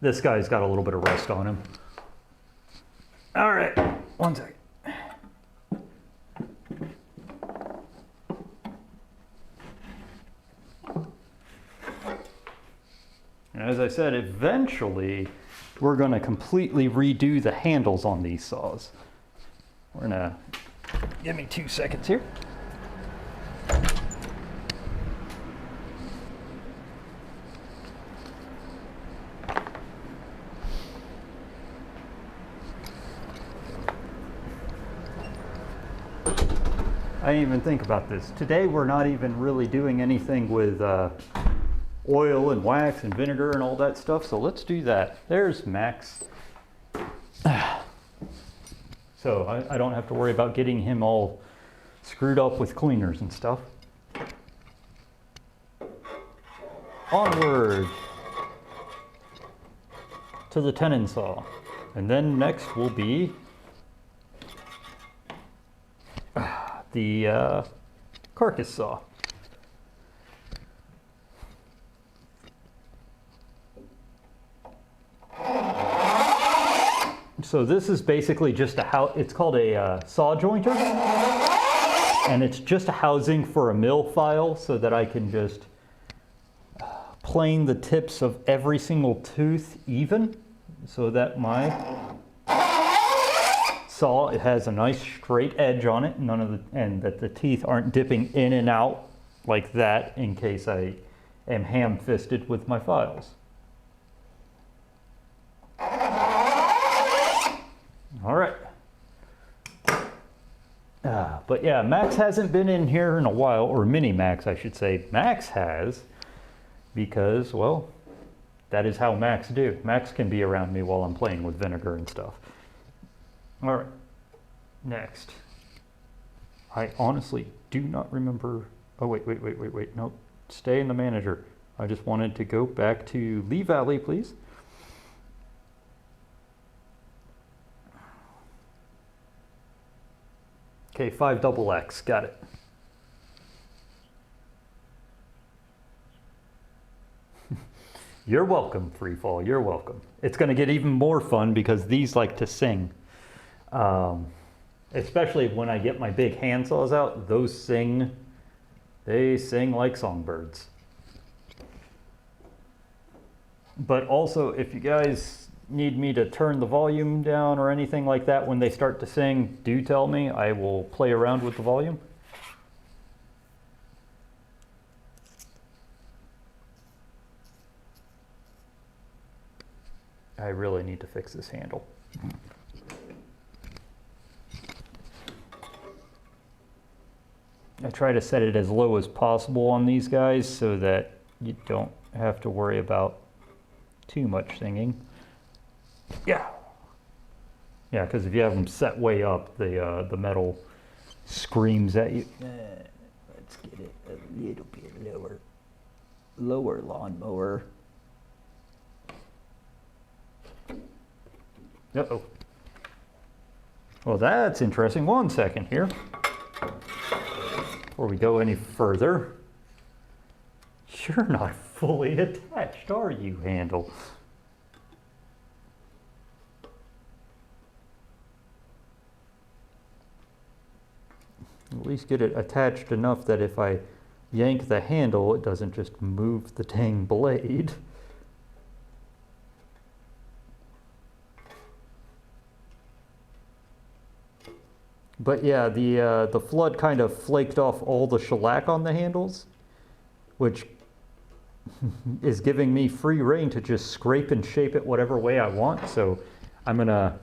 this guy's got a little bit of rust on him. All right, one second. And as I said, eventually we're going to completely redo the handles on these saws. We're going to, give me 2 seconds here. I didn't even think about this. Today we're not even really doing anything with oil and wax and vinegar and all that stuff, so let's do that. There's Max. So I don't have to worry about getting him all screwed up with cleaners and stuff. Onward to the tenon saw. And then next will be the carcass saw. So this is basically just it's called a saw jointer, and it's just a housing for a mill file so that I can just plane the tips of every single tooth even, so that my saw, it has a nice straight edge on it, and that the teeth aren't dipping in and out like that in case I am ham-fisted with my files. All right. But yeah, Max hasn't been in here in a while, or Mini Max, I should say. Max has, because, well, that is how Max do. Max can be around me while I'm playing with vinegar and stuff. All right, next. I honestly do not remember. Oh, wait. No, stay in the manager. I just wanted to go back to Lee Valley, please. Okay, 5XX, got it. You're welcome, Freefall, you're welcome. It's gonna get even more fun because these like to sing. Especially when I get my big handsaws out, they sing like songbirds. But also, if you guys need me to turn the volume down or anything like that when they start to sing, do tell me. I will play around with the volume. I really need to fix this handle. I try to set it as low as possible on these guys so that you don't have to worry about too much singing. Yeah. Yeah, because if you have them set way up, the metal screams at you. Let's get it a little bit lower. Lower lawnmower. Uh-oh. Well, that's interesting. 1 second here. Before we go any further. You're not fully attached, are you, handle? At least get it attached enough that if I yank the handle, it doesn't just move the dang blade. But yeah, the flood kind of flaked off all the shellac on the handles, which is giving me free rein to just scrape and shape it whatever way I want. So I'm gonna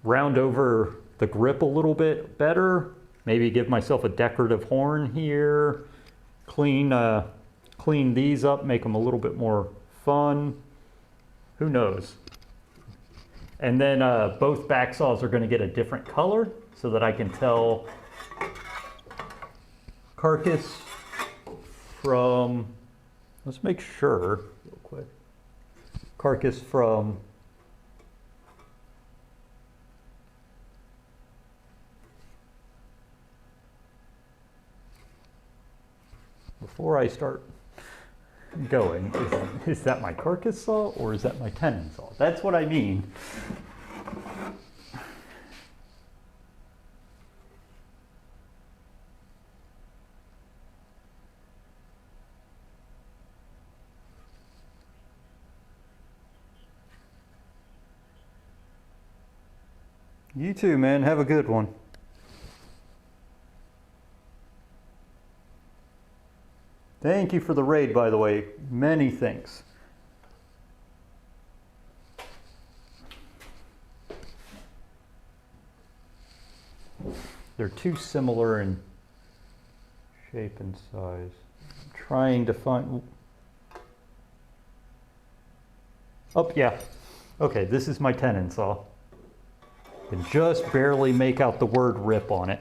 round over the grip a little bit better, maybe give myself a decorative horn here, clean these up, make them a little bit more fun. Who knows? And then both back saws are going to get a different color so that I can tell carcass from, let's make sure real quick, carcass from before I start going, is that my carcass saw or is that my tenon saw? That's what I mean. You too, man. Have a good one. Thank you for the raid, by the way. Many thanks. They're too similar in shape and size. I'm trying to find... Oh, yeah. Okay, this is my tenon saw. Can just barely make out the word rip on it.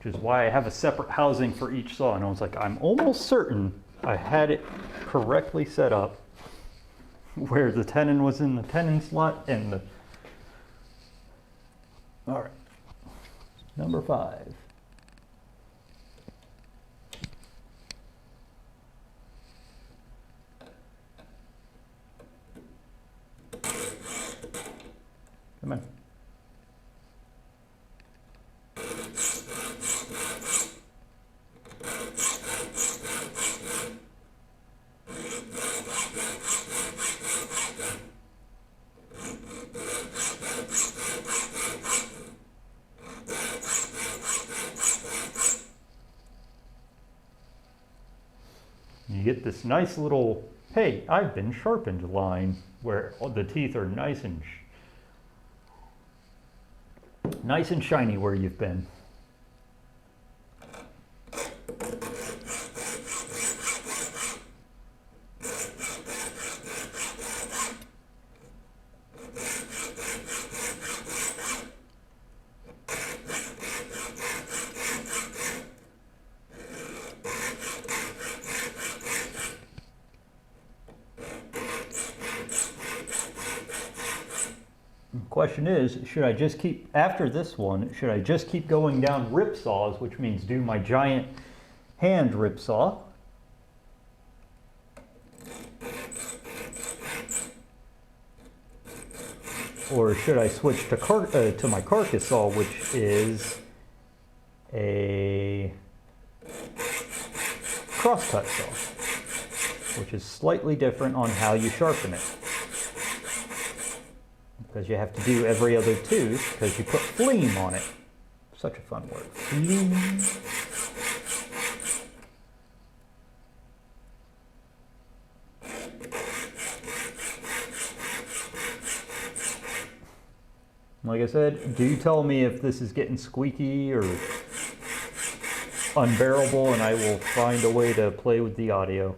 Which is why I have a separate housing for each saw. And I was like, I'm almost certain I had it correctly set up where the tenon was in the tenon slot and the... All right, number 5. Come on. You get this nice little, hey, I've been sharpened line where the teeth are nice and shiny where you've been. Question is, should I just keep, after this one, should I just keep going down rip saws, which means do my giant hand rip saw? Or should I switch to my carcass saw, which is a crosscut saw, which is slightly different on how you sharpen it. Because you have to do every other tooth, because you put fleam on it. Such a fun word. Fleam. Like I said, do tell me if this is getting squeaky or unbearable, and I will find a way to play with the audio.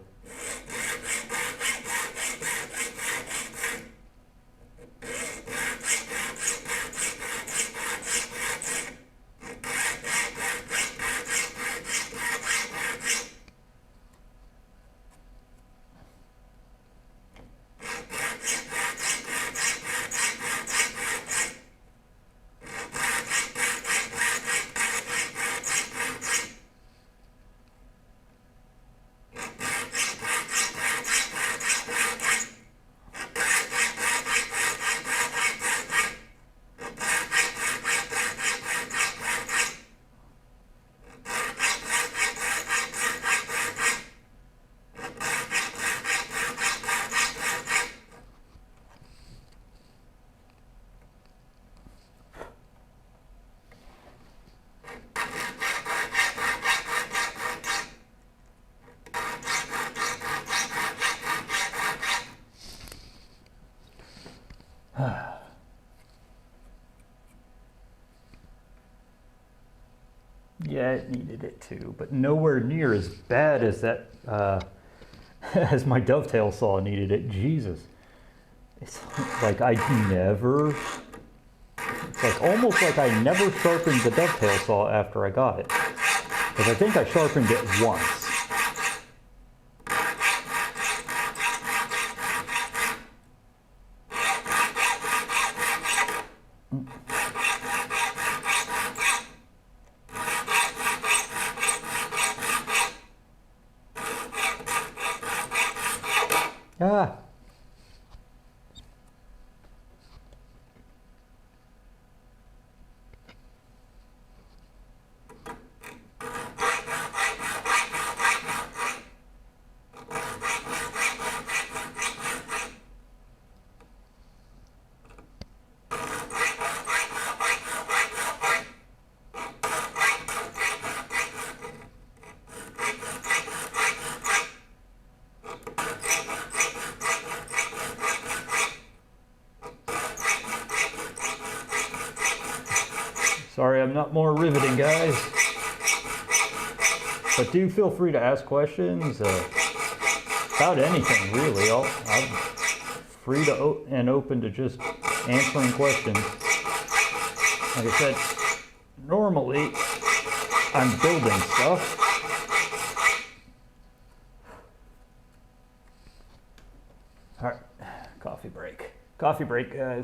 Yeah, it needed it too, but nowhere near as bad as that, as my dovetail saw needed it. Jesus. It's like it's like almost like I never sharpened the dovetail saw after I got it. Because I think I sharpened it once. Ah. Sorry, I'm not more riveting, guys. But do feel free to ask questions about anything, really. I'm free to and open to just answering questions. Like I said, normally I'm building stuff. All right, coffee break. Coffee break, guys.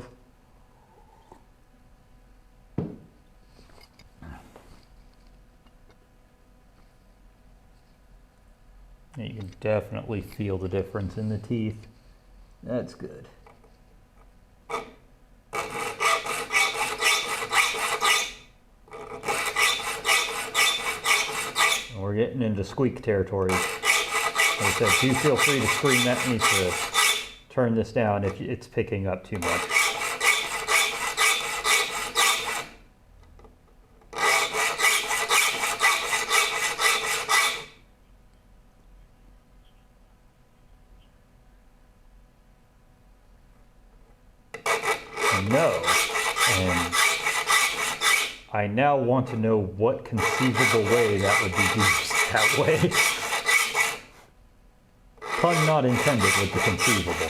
You can definitely feel the difference in the teeth. That's good. We're getting into squeak territory. Like I said, do feel free to scream at me to turn this down if it's picking up too much. No, and I now want to know what conceivable way that would be used that way. Pun not intended with the conceivable.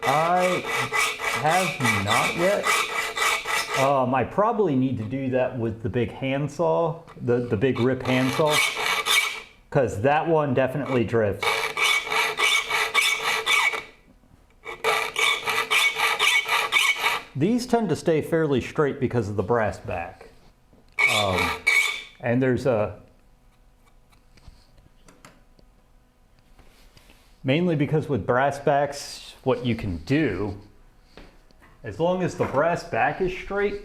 I have not yet. I probably need to do that with the big handsaw, the big rip handsaw, because that one definitely drifts. These tend to stay fairly straight because of the brass back. And there's mainly because with brass backs, what you can do, as long as the brass back is straight,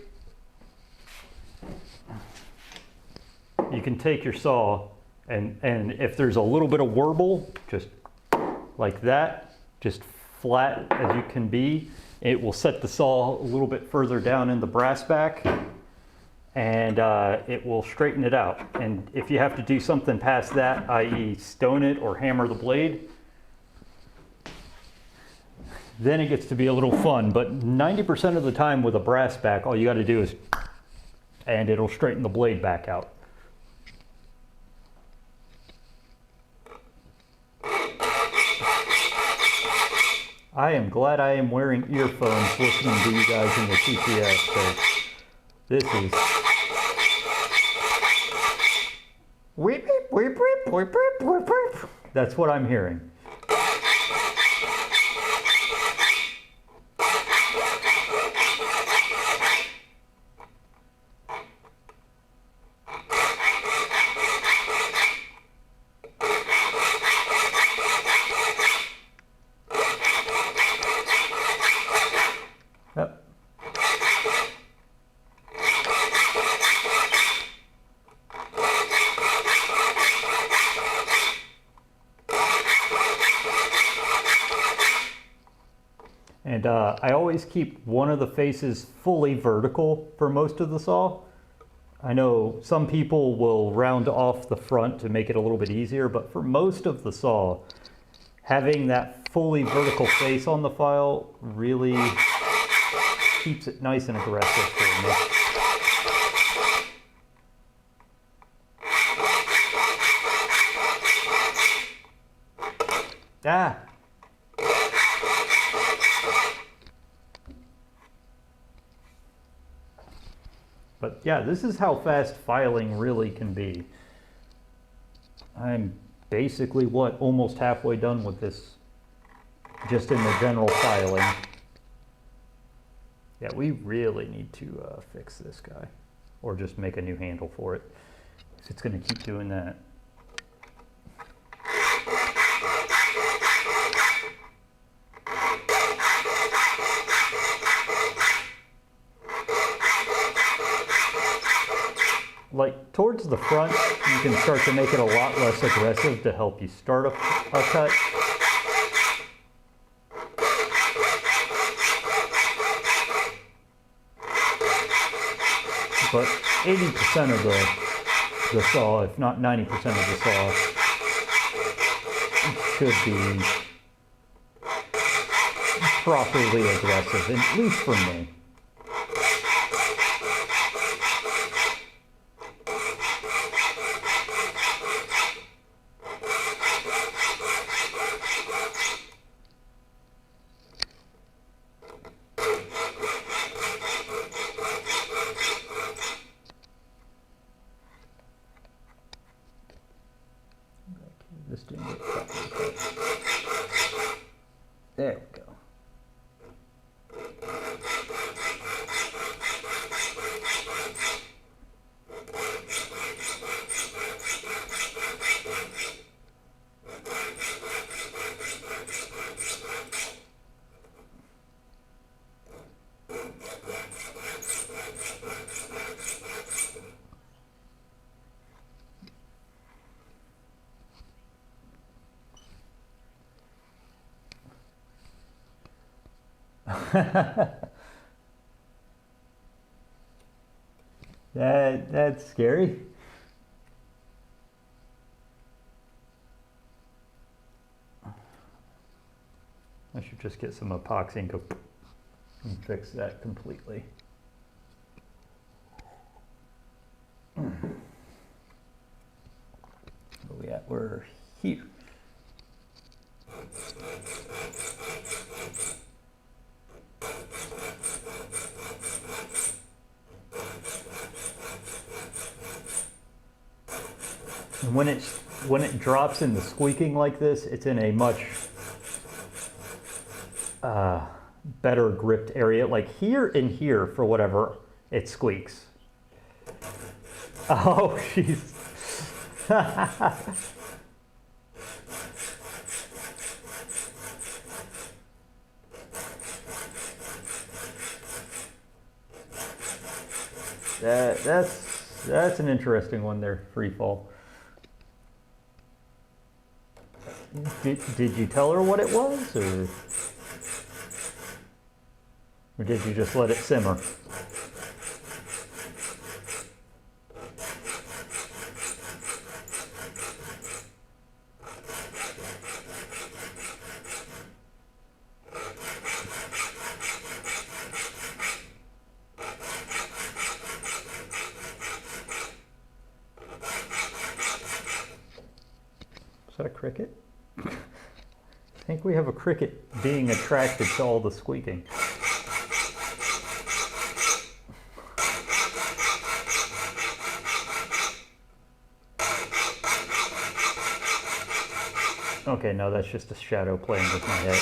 you can take your saw and if there's a little bit of warble, just like that, just flat as you can be, it will set the saw a little bit further down in the brass back, and it will straighten it out. And if you have to do something past that, i.e. stone it or hammer the blade, then it gets to be a little fun. But 90% of the time with a brass back, all you got to do is, and it'll straighten the blade back out. I am glad I am wearing earphones listening to you guys in the TPS. So this is weep, weep, weep, weep, weep, weep, weep. That's what I'm hearing. Yep. And I always keep one of the faces fully vertical for most of the saw. I know some people will round off the front to make it a little bit easier, but for most of the saw, having that fully vertical face on the file really keeps it nice and aggressive for me. Ah! But yeah, this is how fast filing really can be. I'm basically, almost halfway done with this, just in the general filing. Yeah, we really need to fix this guy, or just make a new handle for it. It's going to keep doing that. Like towards the front, you can start to make it a lot less aggressive to help you start a cut. But 80% of the saw, if not 90% of the saw, should be properly aggressive, at least for me. This didn't get cut. There we go. That's scary. I should just get some epoxy and go and fix that completely. Where we at? We're here. And when it drops into squeaking like this, it's in a much better gripped area. Like here and here, for whatever, it squeaks. Oh, jeez. That's an interesting one there, free fall. Did you tell her what it was, or did you just let it simmer? that a cricket? I think we have a cricket being attracted to all the squeaking. Okay, no, that's just a shadow playing with my head.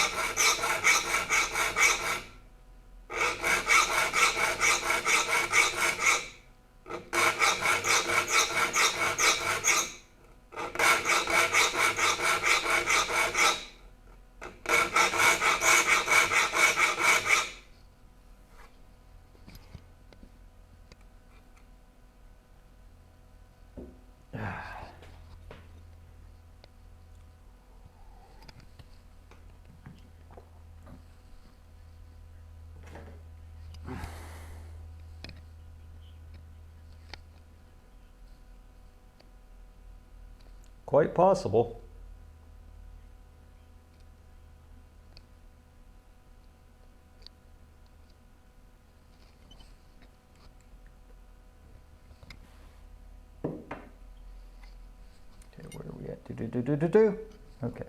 Quite possible. Okay, where are we at? Do. Okay.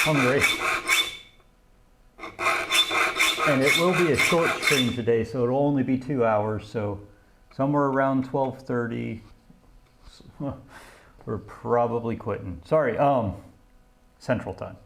Hungry. And it will be a short stream today, so it'll only be 2 hours, so somewhere around 12:30 we're probably quitting. Sorry, Central Time.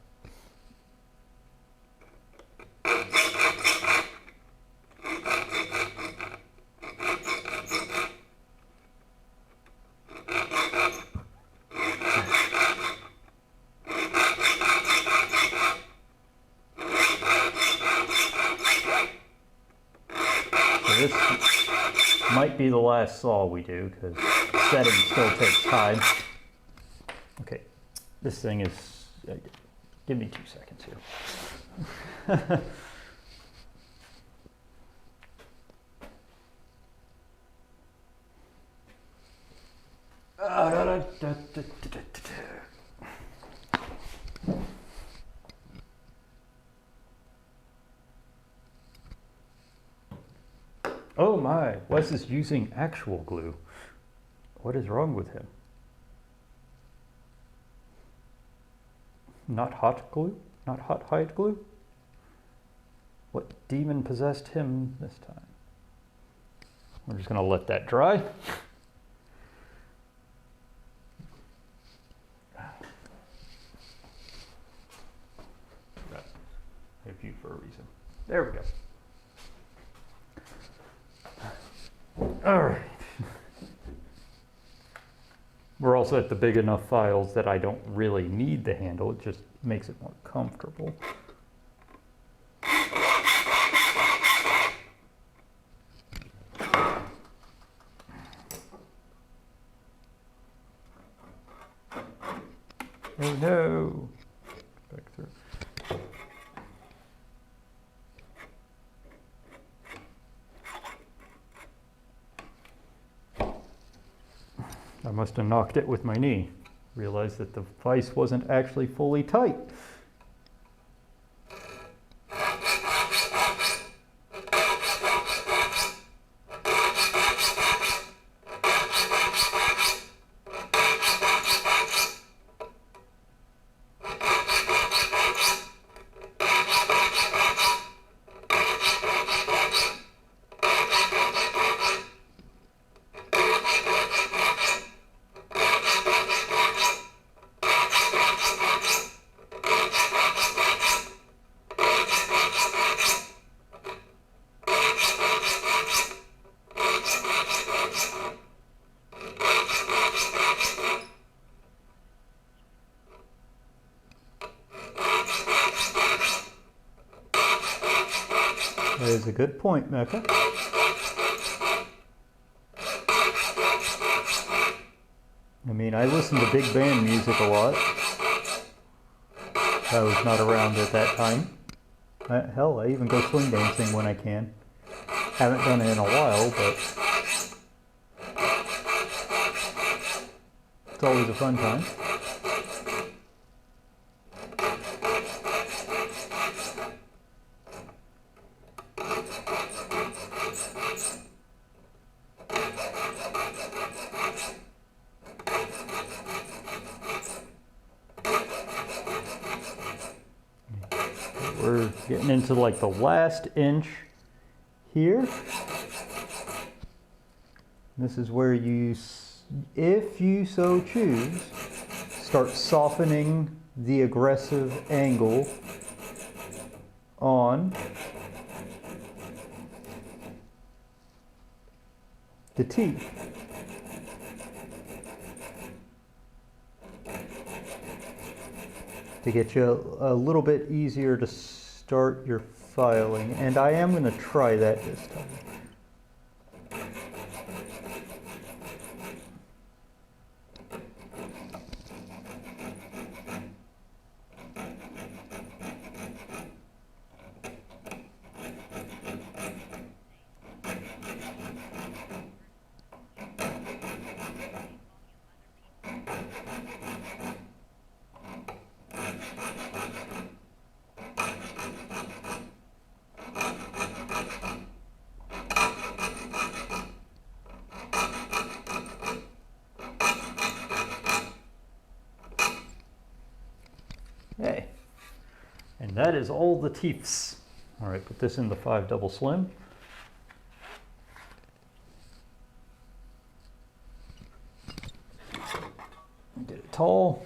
This might be the last saw we do because setting still takes time. Okay, this thing is, give me 2 seconds here. Oh my, Wes is using actual glue. What is wrong with him? Not hot glue? Not hot hide glue? What demon possessed him this time? We're just gonna let that dry. I have you for a reason. There we go. All right. We're also at the big enough files that I don't really need the handle. It just makes it more comfortable. Oh no. Back through. I must have knocked it with my knee. Realized that the vise wasn't actually fully tight. is a good point, Mecca. I mean, I listen to big band music a lot. I was not around at that time. Hell, I even go swing dancing when I can. Haven't done it in a while, but it's always a fun time. We're getting into like the last inch here. This is where you, if you so choose, start softening the aggressive angle on the teeth. To get you a little bit easier to start your filing, and I am going to try that this time. Okay, and that is all the teeths. All right, put this in the 5 double slim. Get it tall.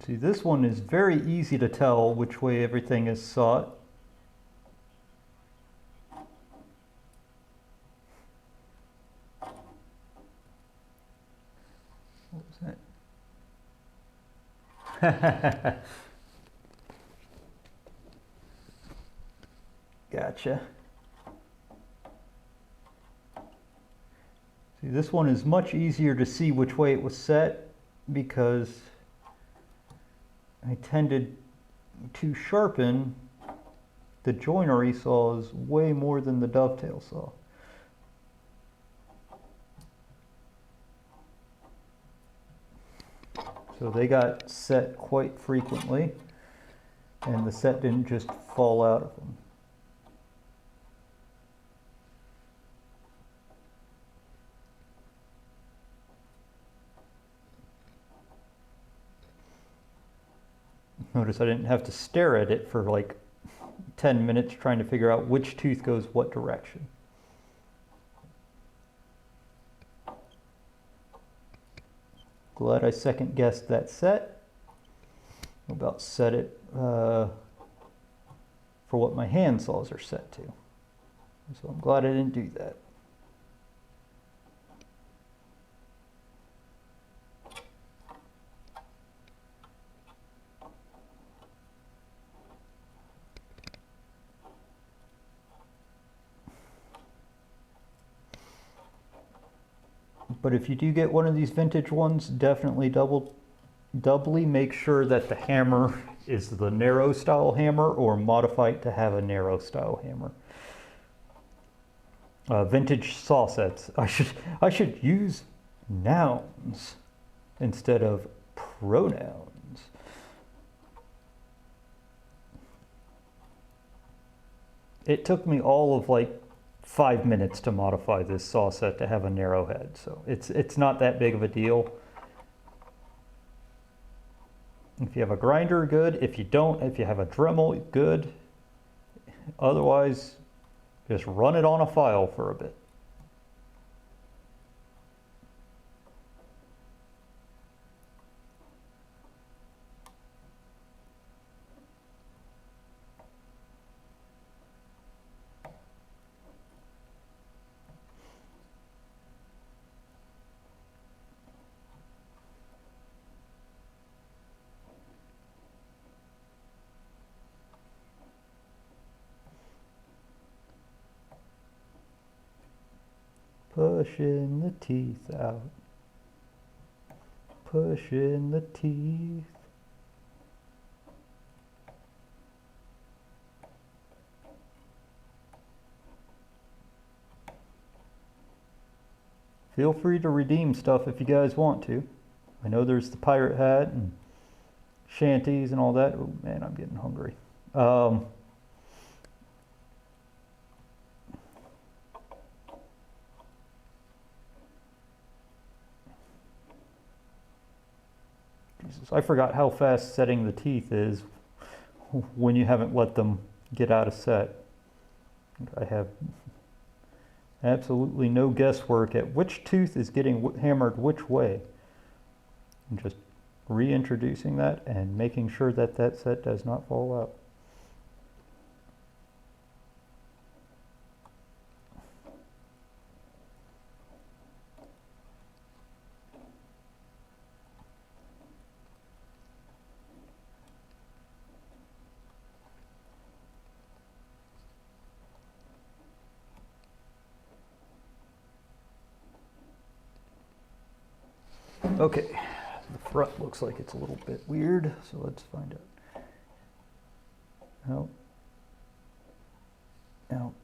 See, this one is very easy to tell which way everything is sawed. What was that? Gotcha. See, this one is much easier to see which way it was set because I tended to sharpen the joinery saws way more than the dovetail saw. So they got set quite frequently, and the set didn't just fall out of them. Notice I didn't have to stare at it for like 10 minutes trying to figure out which tooth goes what direction. Glad I second guessed that set. About set it for what my hand saws are set to. So I'm glad I didn't do that. But if you do get one of these vintage ones, definitely doubly make sure that the hammer is the narrow style hammer or modify it to have a narrow style hammer. Vintage saw sets. I should use nouns instead of pronouns. It took me all of like 5 minutes to modify this saw set to have a narrow head, so it's not that big of a deal. If you have a grinder, good. If you don't, if you have a Dremel, good. Otherwise, just run it on a file for a bit. Pushing the teeth out. Pushing the teeth. Feel free to redeem stuff if you guys want to. I know there's the pirate hat and shanties and all that. Oh man, I'm getting hungry. Jesus, I forgot how fast setting the teeth is when you haven't let them get out of set. I have absolutely no guesswork at which tooth is getting hammered which way. I'm just reintroducing that and making sure that that set does not fall out. Okay, the front looks like it's a little bit weird, so let's find out. Out. Out.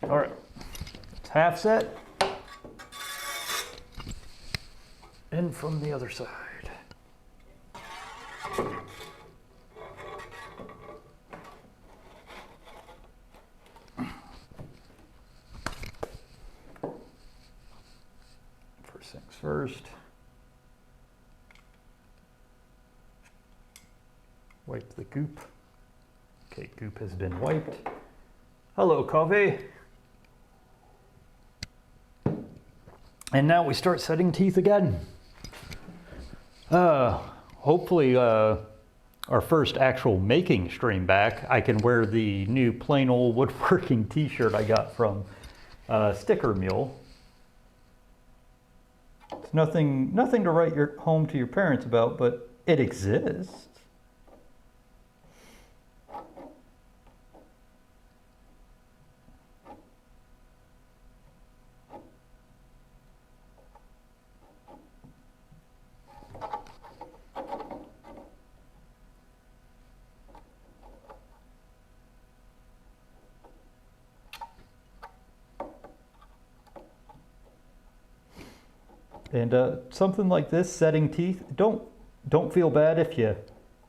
All right, it's half set. And from the other side. First things first. Wipe the goop. Okay, goop has been wiped. Hello, Covey. And now we start setting teeth again. Hopefully our first actual making stream back, I can wear the new plain old woodworking t-shirt I got from Sticker Mule. It's nothing to write home to your parents about, but it exists. And something like this, setting teeth, don't feel bad if you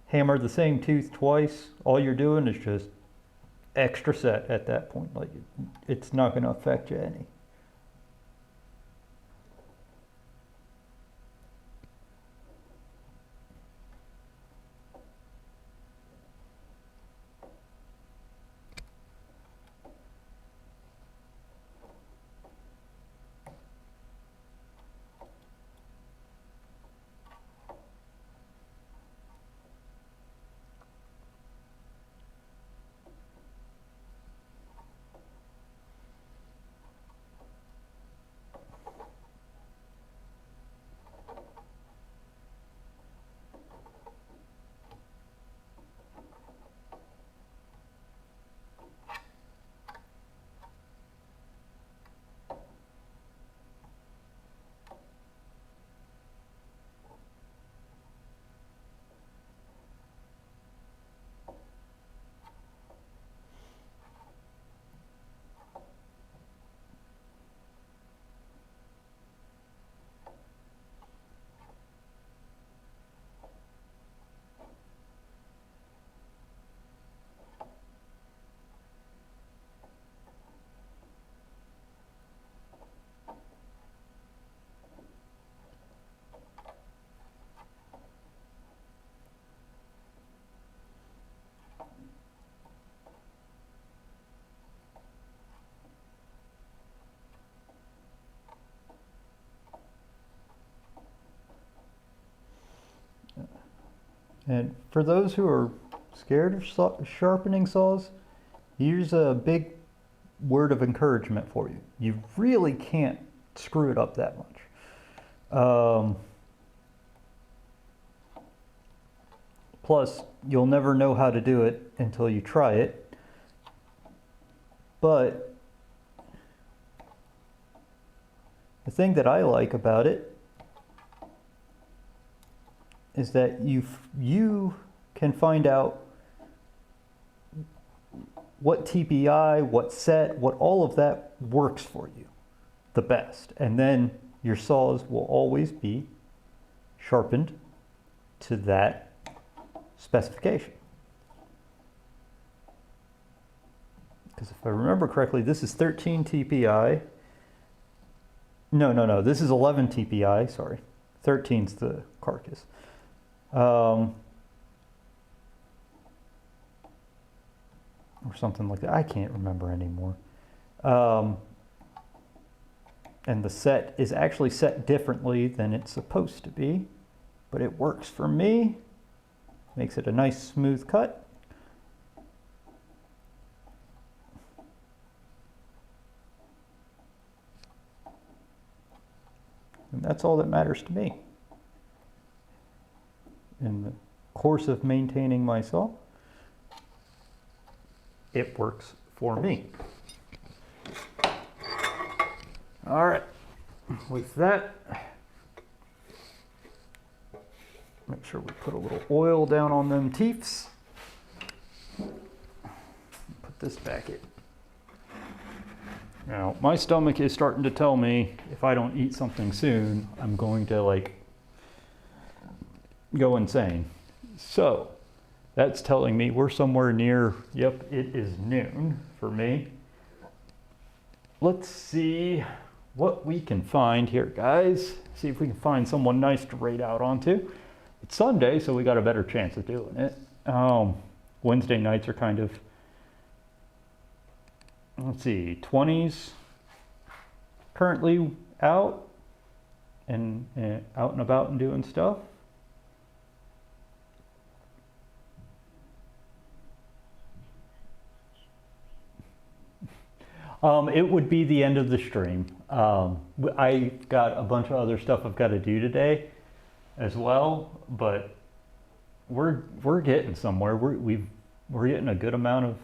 hammer the same tooth twice. All you're doing is just extra set at that point. Like, it's not going to affect you any. And for those who are scared of sharpening saws, here's a big word of encouragement for you. You really can't screw it up that much. Plus, you'll never know how to do it until you try it. But the thing that I like about it is that you can find out what TPI, what set, what all of that works for you the best. And then your saws will always be sharpened to that specification. Because if I remember correctly, this is 13 TPI. No, this is 11 TPI, sorry. 13's the carcass. Or something like that. I can't remember anymore. And the set is actually set differently than it's supposed to be, but it works for me. Makes it a nice smooth cut. And that's all that matters to me in the course of maintaining my saw. It works for me. All right, with that, make sure we put a little oil down on them teeths. Put this back in. Now, my stomach is starting to tell me if I don't eat something soon, I'm going to like go insane. So that's telling me we're somewhere near, yep, it is noon for me. Let's see what we can find here, guys. See if we can find someone nice to raid out onto. It's Sunday, so we got a better chance of doing it. Wednesday nights are kind of, let's see, 20s currently out and out and about and doing stuff. It would be the end of the stream. I got a bunch of other stuff I've got to do today as well, but we're getting somewhere. We're getting a good amount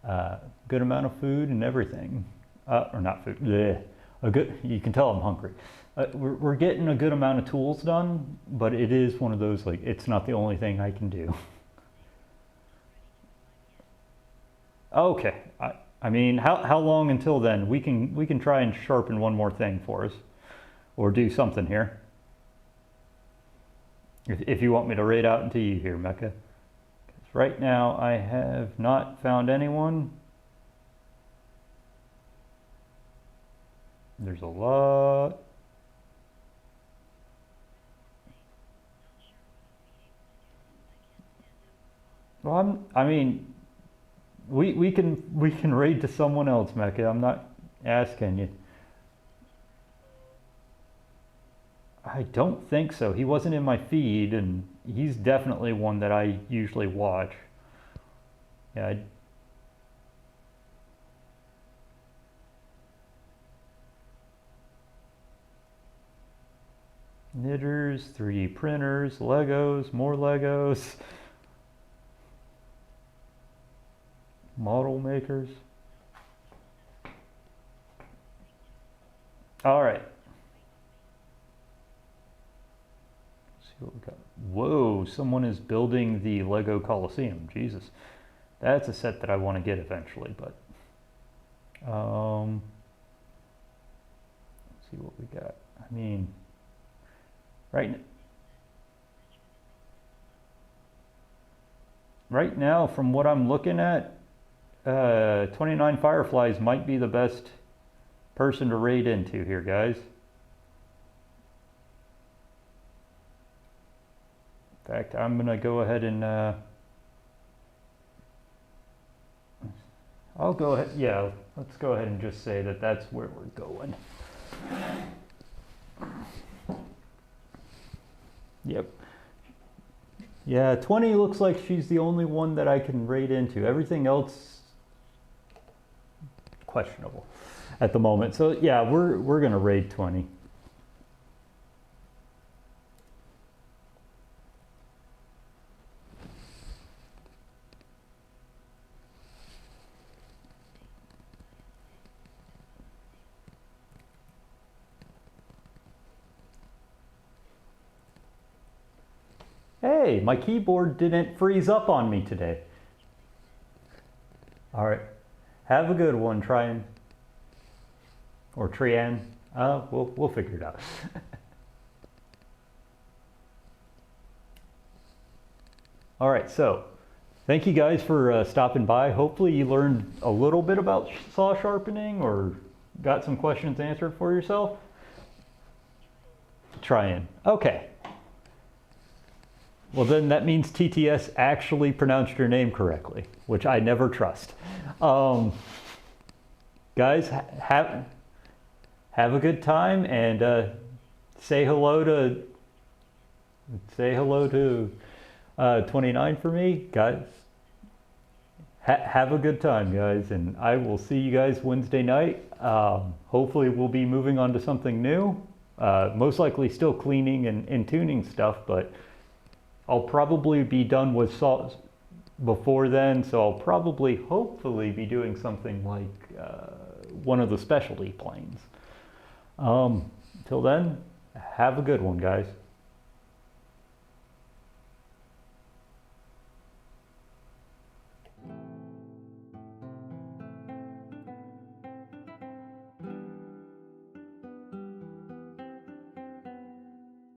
of food and everything, or not food. Bleh, you can tell I'm hungry. We're getting a good amount of tools done, but it is one of those like it's not the only thing I can do. Okay. I mean, how long until then? We can try and sharpen one more thing for us, or do something here. If you want me to raid out into you here, Mecca. Right now, I have not found anyone. There's a lot. Well, I mean. We can raid to someone else, Mecca. I'm not asking you. I don't think so. He wasn't in my feed, and he's definitely one that I usually watch. Yeah. Knitters, 3D printers, Legos, more Legos. Model makers. All right. Let's see what we got. Whoa, someone is building the Lego Coliseum. Jesus. That's a set that I want to get eventually, but let's see what we got. I mean, right now, from what I'm looking at, 29 Fireflies might be the best person to raid into here, guys. In fact, I'm going to go ahead and I'll go ahead, yeah, let's go ahead and just say that that's where we're going. Yep. Yeah, 20 looks like she's the only one that I can rate into. Everything else, questionable at the moment. So yeah, we're gonna rate 20. Hey, my keyboard didn't freeze up on me today. All right, have a good one, Tryon. Or Trian. We'll figure it out. All right, so thank you guys for stopping by. Hopefully you learned a little bit about saw sharpening or got some questions answered for yourself. Tryon. Okay. Well, then that means TTS actually pronounced your name correctly, which I never trust. Guys, have a good time and say hello to 29 for me, guys. Have a good time, guys, and I will see you guys Wednesday night. Hopefully, we'll be moving on to something new. Most likely, still cleaning and tuning stuff, but I'll probably be done with saws before then, so I'll probably, hopefully, be doing something like one of the specialty planes. Till then, have a good one, guys.